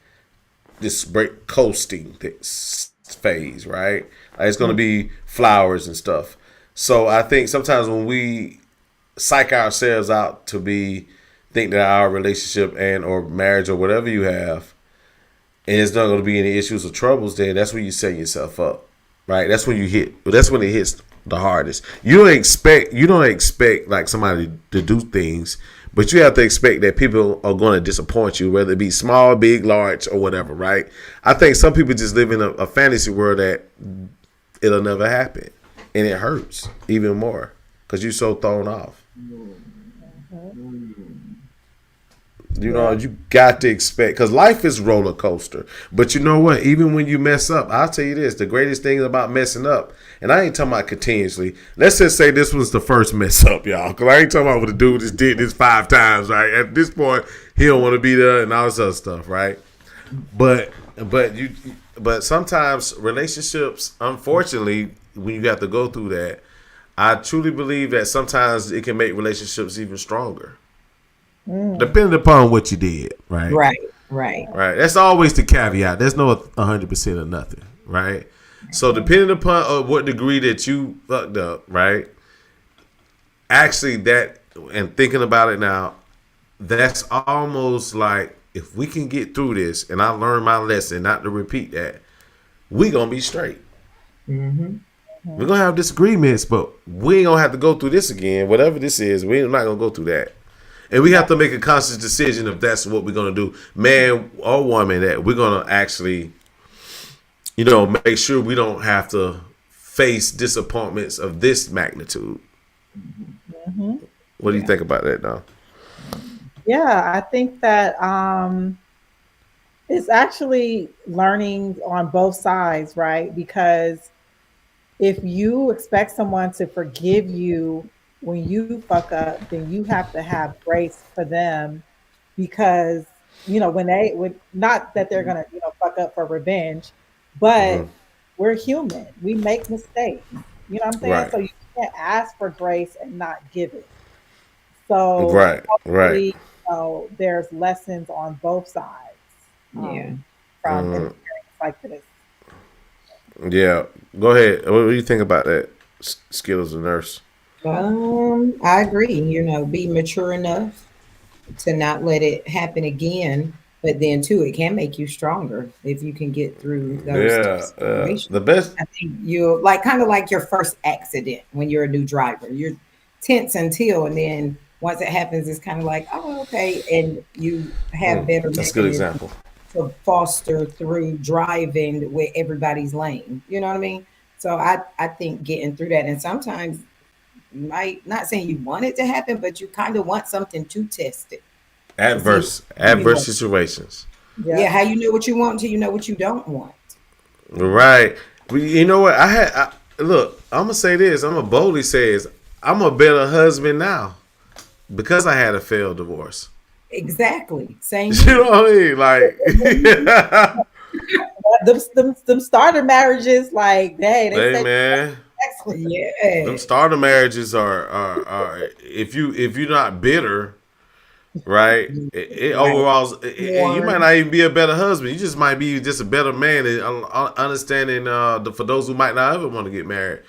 this break coasting phase, right? Like it's going to be flowers and stuff. So I think sometimes when we psych ourselves out to think that our relationship and or marriage or whatever you have, and there's not going to be any issues or troubles, then that's when you set yourself up, right? That's when it hits the hardest. You don't expect like somebody to do things, but you have to expect that people are going to disappoint you, whether it be small, big, large, or whatever, right? I think some people just live in a fantasy world that it'll never happen, and it hurts even more because you're so thrown off. You got to expect, because life is roller coaster. But you know what? Even when you mess up, I'll tell you this: the greatest thing about messing up, and I ain't talking about continuously. Let's just say this was the first mess up, y'all. Because I ain't talking about what the dude just did this 5 times, right? At this point, he don't want to be there and all this other stuff, right? But sometimes relationships, unfortunately, when you have to go through that, I truly believe that sometimes it can make relationships even stronger. Depending upon what you did, right? Right. That's always the caveat. There's no 100% of nothing, right? So depending upon what degree that you fucked up, right? Actually, that, and thinking about it now, that's almost like, if we can get through this and I learn my lesson not to repeat that, we gonna be straight. We're gonna have disagreements, but we ain't gonna have to go through this again. Whatever this is, we're not gonna go through that. And we have to make a conscious decision if that's what we're going to do, man or woman, that we're going to actually, make sure we don't have to face disappointments of this magnitude. What do you think about that, now? Yeah, I think that It's actually learning on both sides, right? Because if you expect someone to forgive you when you fuck up, then you have to have grace for them because when not that they're gonna fuck up for revenge, but we're human. We make mistakes. You know what I'm saying? Right. So you can't ask for grace and not give it. So Right. Right. hopefully, there's lessons on both sides Yeah. from an experience like this. Yeah. Go ahead. What do you think about that? Skills a nurse. I agree. Be mature enough to not let it happen again. But then too, it can make you stronger if you can get through those Yeah. situations. The best. I think you like kind of like your first accident when you're a new driver. You're tense until, and then once it happens, it's kind of like, oh, okay, and you have better That's a good mechanisms example. to foster through driving with everybody's lane. You know what I mean? So I think getting through that, and sometimes you might not saying you want it to happen, but you kind of want something to test it to see if Adverse. it really Adverse works. situations. Yeah, Yep. how you know what you want until you know what you don't want. Right. You know what? Look. I'm gonna say this. I'm gonna boldly say this. I'm a better husband now because I had a failed divorce. Exactly. Same You know here. what I mean? Like, Them starter marriages, like, hey, they hey said man, excellent. them Yeah. starter marriages are if you're not bitter, right? It Right. overall, you might Warm. not even be a better husband. You just might be just a better man and understanding. For those who might not ever want to get married,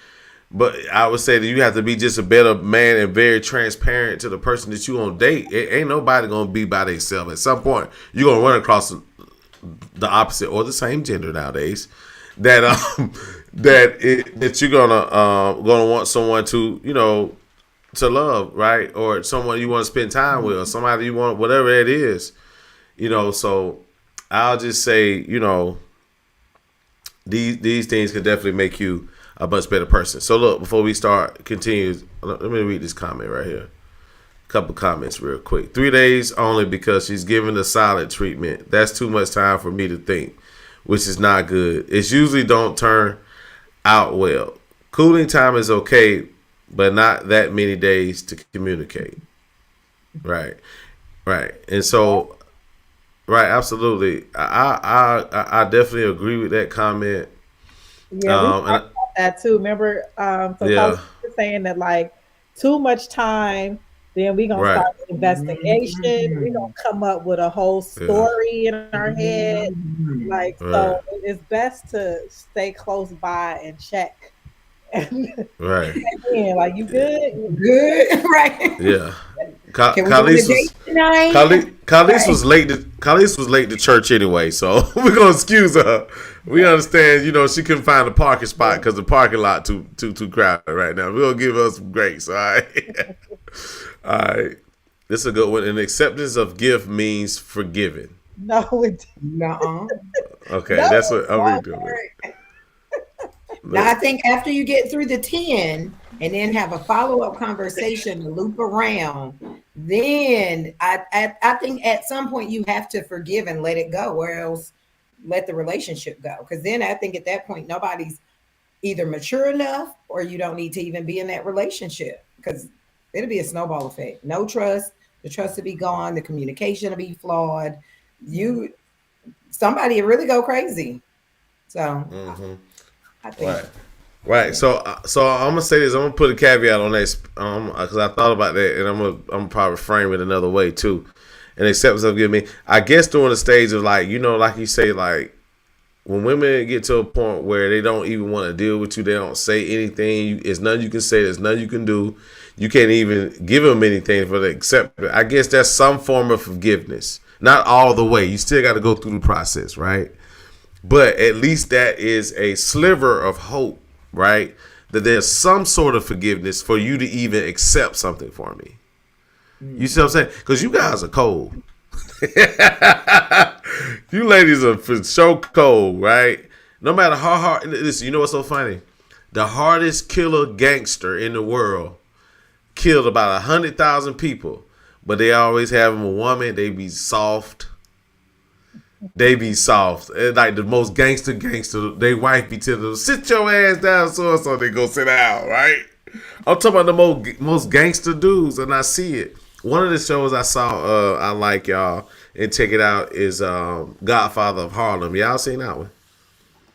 but I would say that you have to be just a better man and very transparent to the person that you gonna date. Ain't nobody gonna be by themselves. At some point, you're gonna run across the opposite or the same gender nowadays. That that you're gonna want someone to to love, right? Or someone you want to spend time with, or somebody you want, whatever it is, So I'll just say, these things can definitely make you a much better person. So look, before we start, continue. Let me read this comment right here. Couple comments real quick. 3 days only because she's given the silent treatment. That's too much time for me to think, which is not good. It's usually don't turn out well. Cooling time is okay, but not that many days to communicate. Right, right, and so right, absolutely. I definitely agree with that comment. Yeah, we And talked about that too. Remember, so Carlos yeah, was saying that like too much time, then we gonna start right, the investigation. We gonna Mhm. come up with a whole yeah, story in our head. Mhm. Like, right, so it's best to stay close by and check. And right, then, like, you good? Good. Right. yeah. Can we go on a Khalees date was tonight? Khalees Right. was late. Khalees was late to church anyway, so we're gonna excuse her. We understand, she couldn't find a parking spot because the parking lot too crowded right now. We're gonna give her some grace. All right, all right. This is a good one. An acceptance of gift means forgiving. No, it, Nuh-uh. Okay, no, that's what I'm Wrong reading it. word. Now, I think after you get through the 10 and then have a follow-up conversation to loop around, then I think at some point you have to forgive and let it go, or else let the relationship go. Because then I think at that point, nobody's either mature enough or you don't need to even be in that relationship because it'll be a snowball effect. No trust, the trust will be gone, the communication will be flawed. You Somebody will really go crazy. So I think Right. Right. yeah. So I'm gonna say this. I'm gonna put a caveat on this because I thought about that, and I'm probably frame it another way too. And acceptance of giving me, I guess, during the stage of like like you say, like when women get to a point where they don't even want to deal with you, they don't say anything. There's nothing you can say. There's nothing you can do. You can't even give them anything for the accept. I guess that's some form of forgiveness. Not all the way. You still got to go through the process, right? But at least that is a sliver of hope, right? That there's some sort of forgiveness for you to even accept something for me. You see what I'm saying? Because you guys are cold. You ladies are for sure cold, right? No matter how hard. Listen, you know what's so funny? The hardest killer gangster in the world killed about 100,000 people, but they always have them a woman. They be soft, they be soft. And like the most gangster, they wife be telling them, sit your ass down, so they go sit down, right? I'm talking about the most gangster dudes, and I see it. One of the shows I saw, I like y'all, and check it out, is Godfather of Harlem. Y'all seen that one?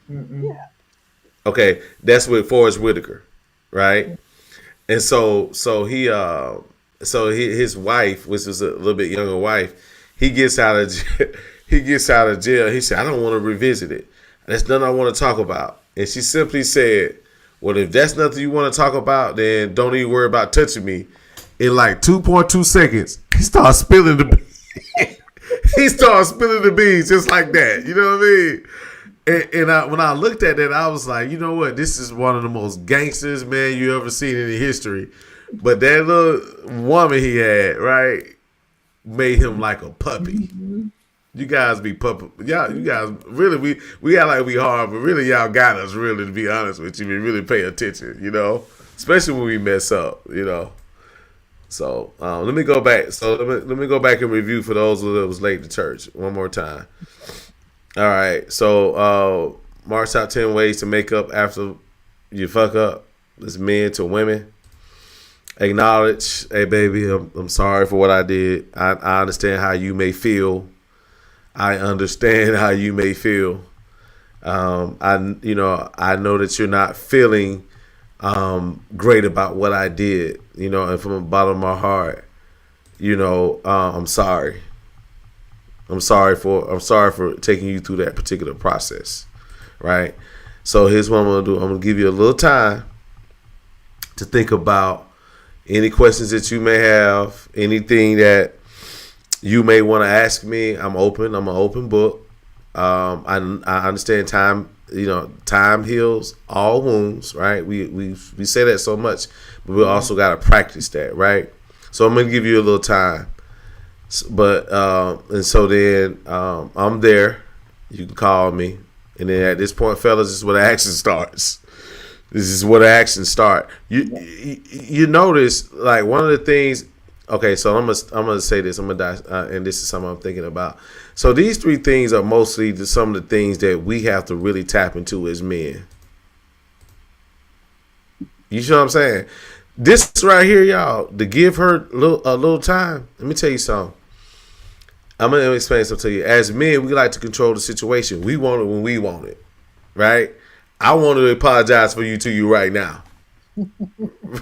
Yeah. Okay, that's with Forrest Whitaker, right? And so his wife, which is a little bit younger wife, he gets out of jail. He said, I don't want to revisit it. That's nothing I want to talk about. And she simply said, well, if that's nothing you want to talk about, then don't even worry about touching me. In like 2.2 seconds, he starts spilling the beans just like that. You know what I mean? And when I looked at that, I was like, you know what? This is one of the most gangsters, man, you ever seen in history. But that little woman he had, right, made him like a puppy. Mm-hmm. You guys be puppy. Y'all, you guys really, we got like we hard, but really y'all got us, really, to be honest with you. We really pay attention, you know, especially when we mess up, you know. So let me go back. So let me go back and review for those that was late to church one more time. All right, so Marq's top 10 ways to make up after you fuck up. It's men to women. Acknowledge, hey baby, I'm sorry for what I did. I understand how you may feel. I understand how you may feel. I know that you're not feeling great about what I did. You know, and from the bottom of my heart, you know, I'm sorry. I'm sorry for taking you through that particular process, right? So here's what I'm gonna do. I'm gonna give you a little time to think about any questions that you may have, anything that you may want to ask me. I'm open. I'm an open book. I understand time. You know, time heals all wounds, right? We say that so much, but we also got to practice that, right? So I'm gonna give you a little time. But and so then I'm there. You can call me, and then at this point, fellas, this is where the action starts. This is where the action start. You notice, like, one of the things. Okay, so I'm gonna say this. I'm gonna die, and this is something I'm thinking about. So these three things are mostly some of the things that we have to really tap into as men. You see what I'm saying? This right here, y'all, to give her a little time. Let me tell you something. I'm going to explain something to you. As men, we like to control the situation. We want it when we want it, right? I want to apologize for you to you right now,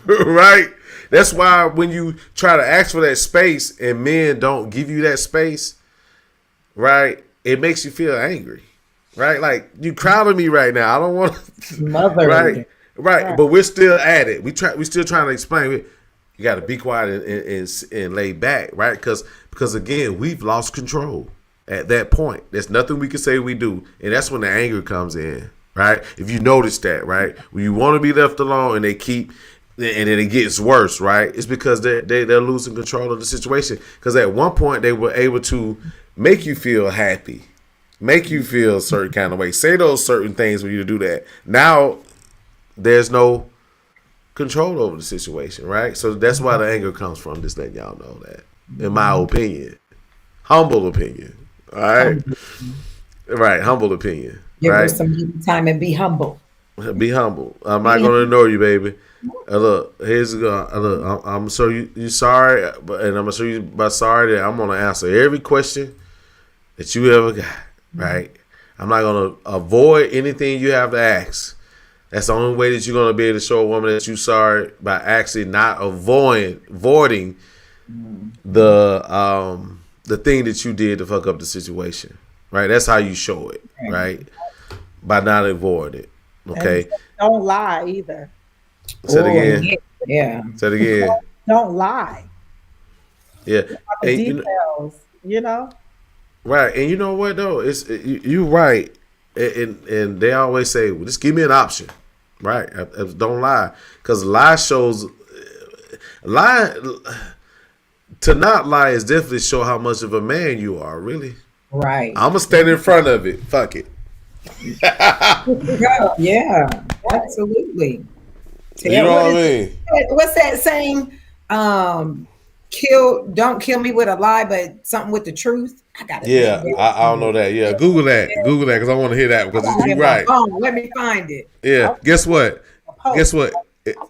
right? That's why when you try to ask for that space and men don't give you that space, right, it makes you feel angry, right? Like, you crowding me right now. I don't want to, right? But we're still at it. We still trying to explain it. You got to be quiet and lay back, right? Because again, we've lost control at that point. There's nothing we can say we do, and that's when the anger comes in, right? If you notice that, right, when you want to be left alone and and then it gets worse, right? It's because they're losing control of the situation. Because at one point they were able to make you feel happy, make you feel a certain kind of way, say those certain things for you to do that. Now there's no control over the situation, right? So that's why the anger comes from. Just letting y'all know that, in my opinion, humble opinion. All right, right, humble opinion. Give right? her some time and be humble. Be humble. I'm not gonna ignore you, baby. Look, here's look. I'm sure you sorry, and I'm gonna show you by sorry that I'm gonna answer every question that you ever got. Right? I'm not gonna avoid anything you have to ask. That's the only way that you're going to be able to show a woman that you're sorry, by actually not avoiding the thing that you did to fuck up the situation, right? That's how you show it, right? By not avoiding it, okay? And don't lie either. Say it again. Yeah. Say it again. Don't lie. Yeah. And details, you know? Right. And you know what, though? You're right. And they always say, well, just give me an option, right? Don't lie, because to not lie is definitely show how much of a man you are, really. Right. I'm gonna stand in front of it. Fuck it. Yeah, absolutely. You know what I mean? What's that saying? don't kill me with a lie, but something with the truth. I gotta think. Yeah, I don't know that. Yeah, Google that. Google that because I want to hear that because Get you're my right. phone. Let me find it. Yeah. Okay, Guess what? Guess post. what?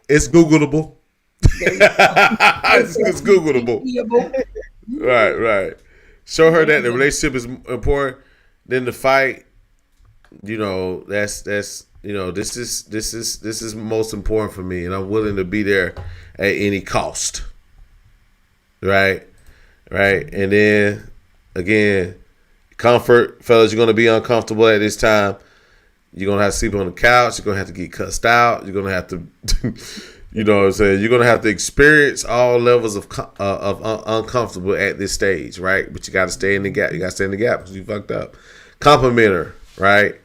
It's Googleable. There you It's Googleable. go. Right, right. Show her that the relationship is important. Then the fight, that's this is most important for me, and I'm willing to be there at any cost. Right, right, and then again, comfort, fellas. You're gonna be uncomfortable at this time. You're gonna have to sleep on the couch. You're gonna have to get cussed out. You're gonna have to, you know what I'm saying. You're gonna have to experience all levels of uncomfortable at this stage, right? But you got to stay in the gap. You got to stay in the gap because you fucked up. Compliment her, right?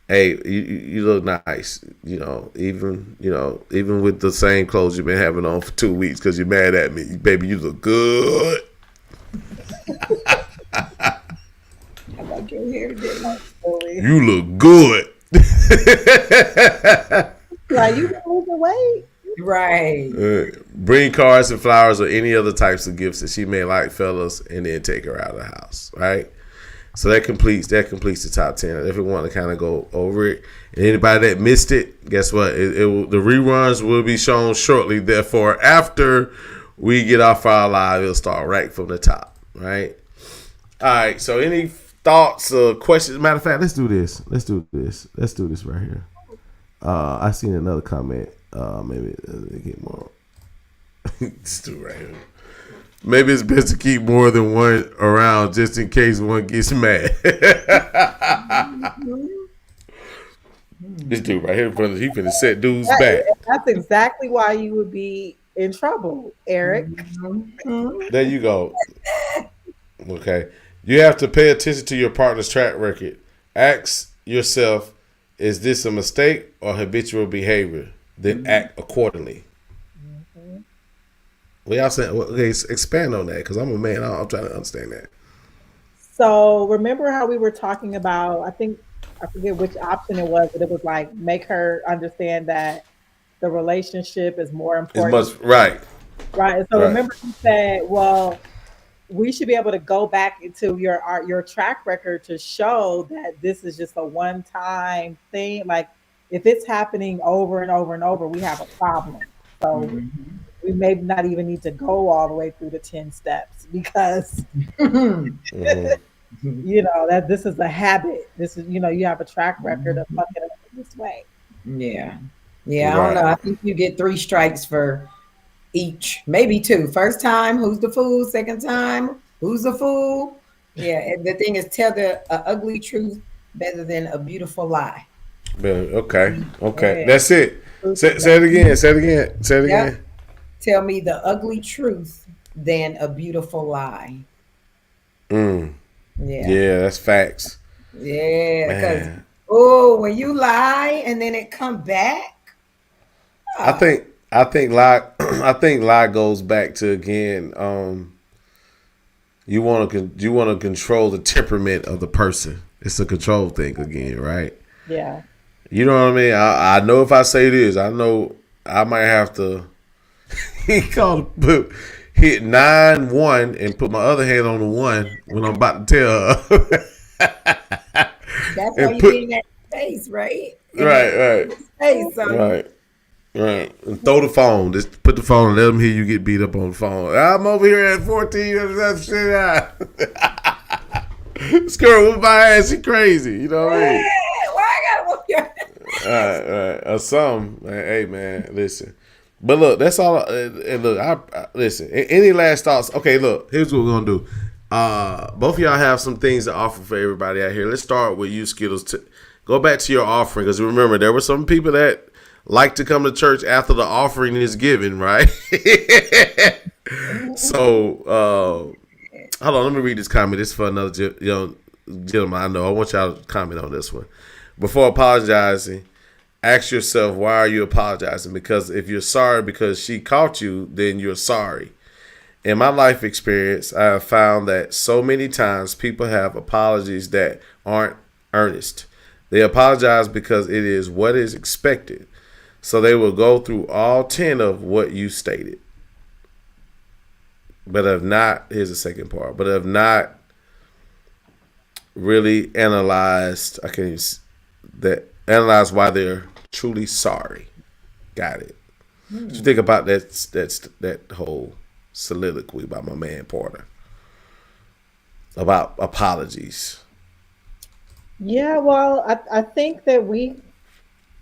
Hey, you look nice. Even with the same clothes you've been having on for 2 weeks because you're mad at me, baby. You look good. I like your hair today. You look good. Like you can lose the weight. Right. Bring cards and flowers or any other types of gifts that she may like, fellas, and then take her out of the house, right? So that completes the top 10. If we want to kind of go over it, and anybody that missed it, guess what? The reruns will be shown shortly. Therefore, after we get off our live, it'll start right from the top, right? All right. So any thoughts or questions? Matter of fact, let's do this. Let's do this right here. I seen another comment. Maybe get more. Let's do it right here. Maybe it's best to keep more than one around just in case one gets mad. This dude right here in front of he finna set dudes back. That's exactly why you would be in trouble, Eric. There you go. Okay. You have to pay attention to your partner's track record. Ask yourself, is this a mistake or habitual behavior? Then act accordingly. Well, y'all saying, okay, expand on that because I'm a man. I'm trying to understand that. So remember how we were talking about, I forget which option it was, but it was like make her understand that the relationship is more important. Right. Right. So Right. remember you said, well, we should be able to go back into your track record to show that this is just a one-time thing. Like if it's happening over and over and over, we have a problem. So we may not even need to go all the way through the 10 steps because that this is a habit. This is, you have a track record of fucking up this way. Yeah. Yeah, I don't know. I think you get 3 strikes for each, maybe 2. First time, who's the fool? Second time, who's the fool? Yeah, and the thing is, tell the ugly truth better than a beautiful lie. Okay. Yeah. That's it. Say it again. Say it again. Tell me the ugly truth than a beautiful lie. Yeah, that's facts. Yeah, because Man. when you lie and then it come back. I think lie goes back to again. You want to control the temperament of the person. It's a control thing again, right? Yeah. You know what I mean? I know if I say this, I know I might have to. He hit 9-1 and put my other hand on the 1 when I'm about to tell her. That's why you be in that space, right? Right. Space, so. Right. And throw the phone. Just put the phone and let them hear you get beat up on the phone. I'm over here at 14. This girl whooped my ass. She crazy. You know what I mean? Why I gotta whoop your ass? Right. Or something. Hey, man, listen. But look, that's all. And look, I listen. Any last thoughts? Okay, look. Here's what we're gonna do. Both of y'all have some things to offer for everybody out here. Let's start with you, Skittles. Go back to your offering because remember there were some people that like to come to church after the offering is given, right? So, hold on. Let me read this comment. This is for another young gentleman I know. I want y'all to comment on this one. Before apologizing, ask yourself, why are you apologizing? Because if you're sorry because she caught you, then you're sorry. In my life experience, I have found that so many times people have apologies that aren't earnest. They apologize because it is what is expected. So they will go through all 10 of what you stated. but have not. Here's the second part. But have not really analyzed. I can use that analyze why they're truly sorry. Got it. What you think about that whole soliloquy by my man Porter about apologies? Yeah, well, I think that we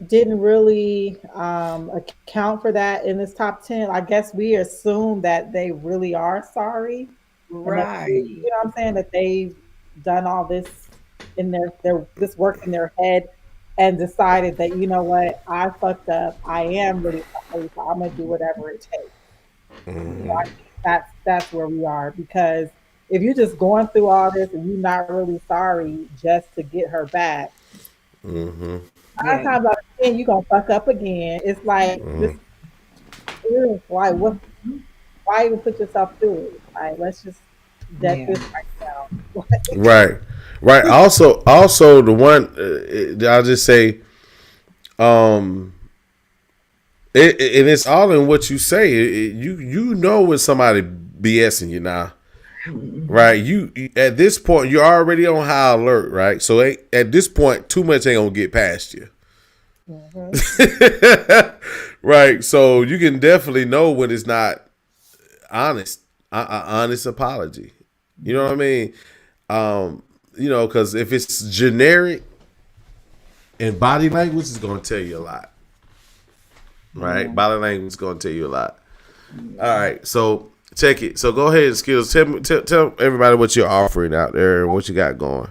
didn't really account for that in this top 10. I guess we assume that they really are sorry and that Right. what I'm saying, that they've done all this in their this work in their head and decided that, you know what, I fucked up. I am really sorry, so I'm gonna do whatever it takes. I think that's where we are, because if you're just going through all this and you're not really sorry just to get her back, nine Yeah. times out of ten you're gonna fuck up again. It's like this is why what why even put yourself through it? Like, let's just deck Yeah. this right now. Right, right. Also the one I'll just say, um, and it's all in what you say. You know when somebody BSing you now, right? You at this point you're already on high alert, right? So at this point, too much ain't gonna get past you. Mhm. Right, so you can definitely know when it's not honest, honest apology. You know what I mean? Because if it's generic and body language is going to tell you a lot, right? Yeah. Body language is going to tell you a lot. All right, so check it. So go ahead, Skills. Tell everybody what you're offering out there and what you got going.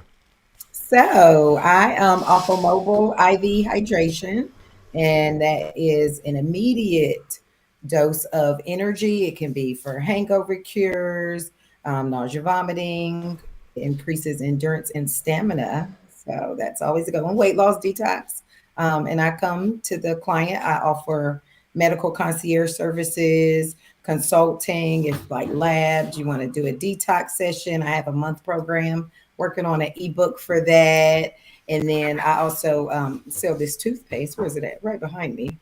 So I offer mobile IV hydration, and that is an immediate dose of energy. It can be for hangover cures, nausea, vomiting, increases endurance and stamina. So that's always a good one. Weight loss detox. And I come to the client. I offer medical concierge services, consulting. If like labs, you want to do a detox session, I have a month program working on an ebook for that. And then I also sell this toothpaste. Where is it at? Right behind me.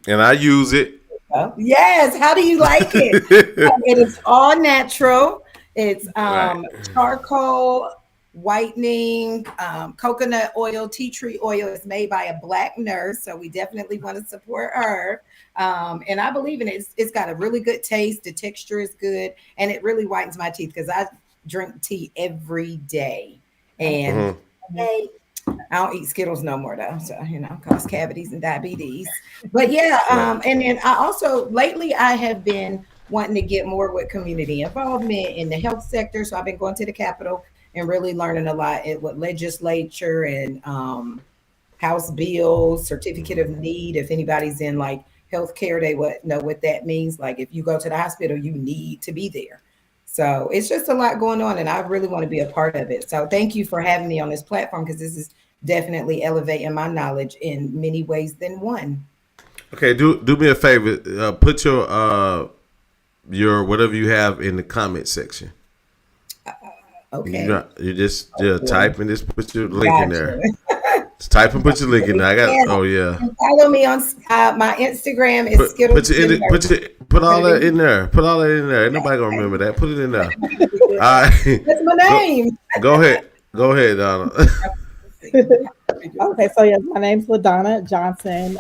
And I use it. Oh, yes. How do you like it? It is all natural. It's Right. charcoal, whitening, coconut oil, tea tree oil. It's made by a black nurse, so we definitely want to support her. And I believe in it. It's got a really good taste. The texture is good, and it really whitens my teeth because I drink tea every day. And Mhm. hey, I don't eat Skittles no more though, so cause cavities and diabetes. But yeah, Right. and then I also lately I have been wanting to get more with community involvement in the health sector. So I've been going to the Capitol and really learning a lot with legislature and House bills, certificate of need. If anybody's in like healthcare, they would know what that means. Like if you go to the hospital, you need to be there. So it's just a lot going on, and I really want to be a part of it. So thank you for having me on this platform because this is definitely elevating my knowledge in many ways than one. Okay, do me a favor. Put your whatever you have in the comment section. Okay. You just Okay. type and just put your link in there. Gotcha. Just type and put your link in there. I got. And Oh yeah. follow me on my Instagram is Skittles In Good Nurse. put Put all it that in. in there. Put all that in there. Ain't nobody gonna remember that. Put it in there. All right. That's my go name. go ahead. Go ahead, Donna. Okay, so yes, my name's LaDonna Johnson.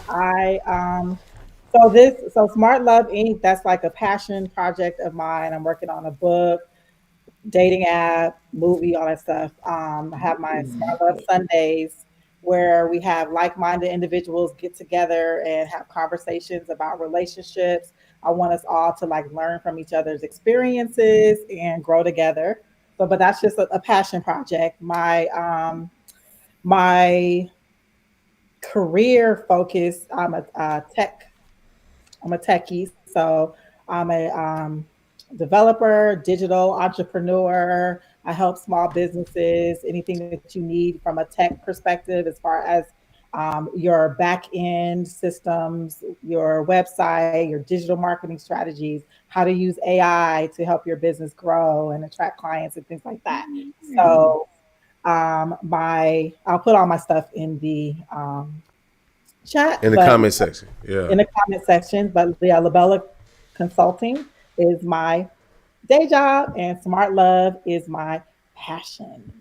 So Smart Love Inc. That's like a passion project of mine. I'm working on a book, dating app, movie, all that stuff. I have my Smart Love Sundays where we have like-minded individuals get together and have conversations about relationships. I want us all to like learn from each other's experiences and grow together. So, but that's just a passion project. My career focus, I'm a techie, so I'm a developer, digital entrepreneur. I help small businesses, anything that you need from a tech perspective, as far as your back end systems, your website, your digital marketing strategies, how to use AI to help your business grow and attract clients and things like that. Hmm. So my I'll put all my stuff in the chat, In the but comment section. Yeah. in the comment section. But yeah, Labella Consulting is my day job, and smart love is my passion.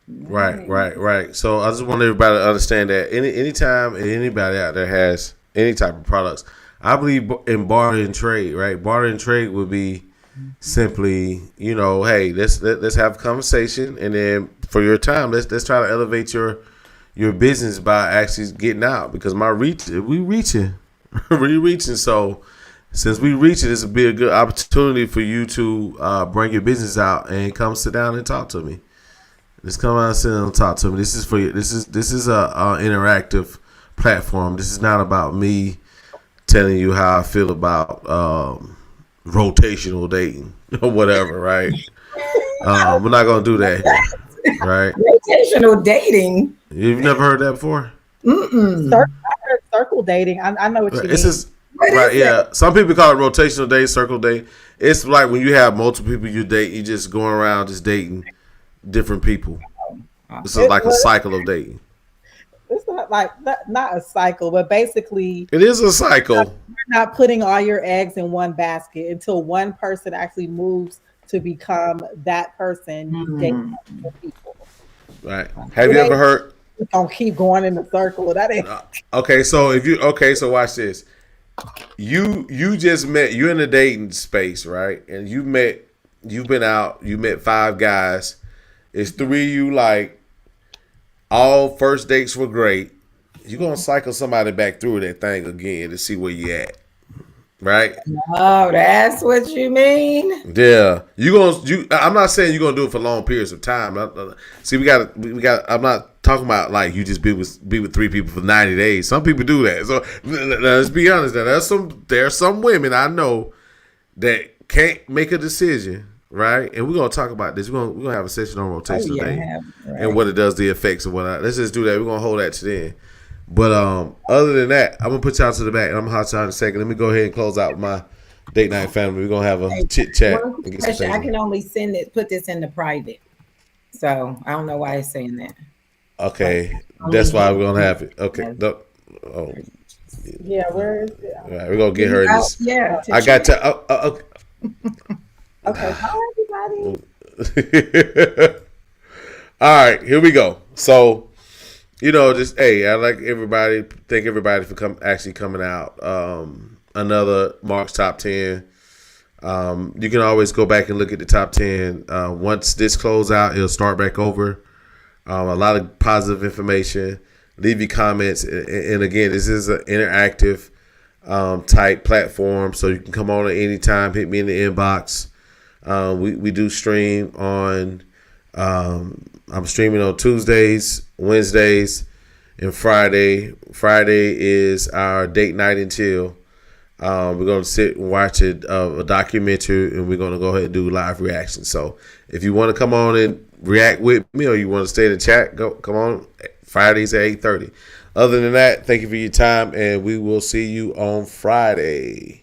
Right, Nice. right, right. So I just want everybody to understand that anytime anybody out there has any type of products, I believe in barter and trade. Right, barter and trade would be simply, hey, let's have a conversation, and then for your time, let's try to elevate your business by actually getting out, because we reaching, we reaching. So since we reaching, this would be a good opportunity for you to bring your business out and come sit down and talk to me. Just come out and sit down and talk to me. This is for you. This is a interactive platform. This is not about me telling you how I feel about rotational dating or whatever, right? We're not gonna do that here, right? Rotational dating. You've never heard that before? Mm-mm. I heard circle dating. I know what you This mean. is What right, is yeah. Some people call it rotational date, circle date. It's like when you have multiple people you date, you just going around just dating different people. This is like a cycle of dating. It's not like not a cycle, but basically It is a cycle. you're not putting all your eggs in one basket until one person actually moves to become that person. You date Mm. other people. Right. Have you ever heard It's gonna keep going in the circle. That ain't so watch this. You just met, you're in the dating space, right? And you've been out, you met 5 guys. It's 3 of you, like, all first dates were great. You're gonna cycle somebody back through that thing again to see where you at. Right? Oh, that's what you mean? Yeah. I'm not saying you're gonna do it for long periods of time. See, we got I'm not talking about like you just be with 3 people for 90 days. Some people do that. So let's be honest. Now there's some women I know that can't make a decision, right? And we're gonna talk about this. We're gonna have a session on rotational dating and what it does, the effects and whatnot. Let's just do that. We're gonna hold that to then. But other than that, I'm gonna put y'all to the back, and I'm gonna hot y'all in a second. Let me go ahead and close out my date night family. We're gonna have a chit chat. One question, I can only put this in the private. So I don't know why it's saying that. Okay, that's why we're gonna have it. Okay, yeah. Where is it? all right, we're gonna get her in this. Yeah. I got to. Okay, bye everybody. All right, here we go. So, just I like everybody. Thank everybody for coming out. Another Marq's top 10. You can always go back and look at the top 10. Once this close out, it'll start back over. A lot of positive information. Leave your comments, and again, this is an interactive type platform, so you can come on at any time. Hit me in the inbox. We do stream on. I'm streaming on Tuesdays, Wednesdays, and Friday. Friday is our date night and chill. We're going to sit and watch a documentary, and we're going to go ahead and do live reactions. So if you want to come on and react with me, or you want to stay in the chat, come on. Fridays at 8:30. Other than that, thank you for your time, and we will see you on Friday.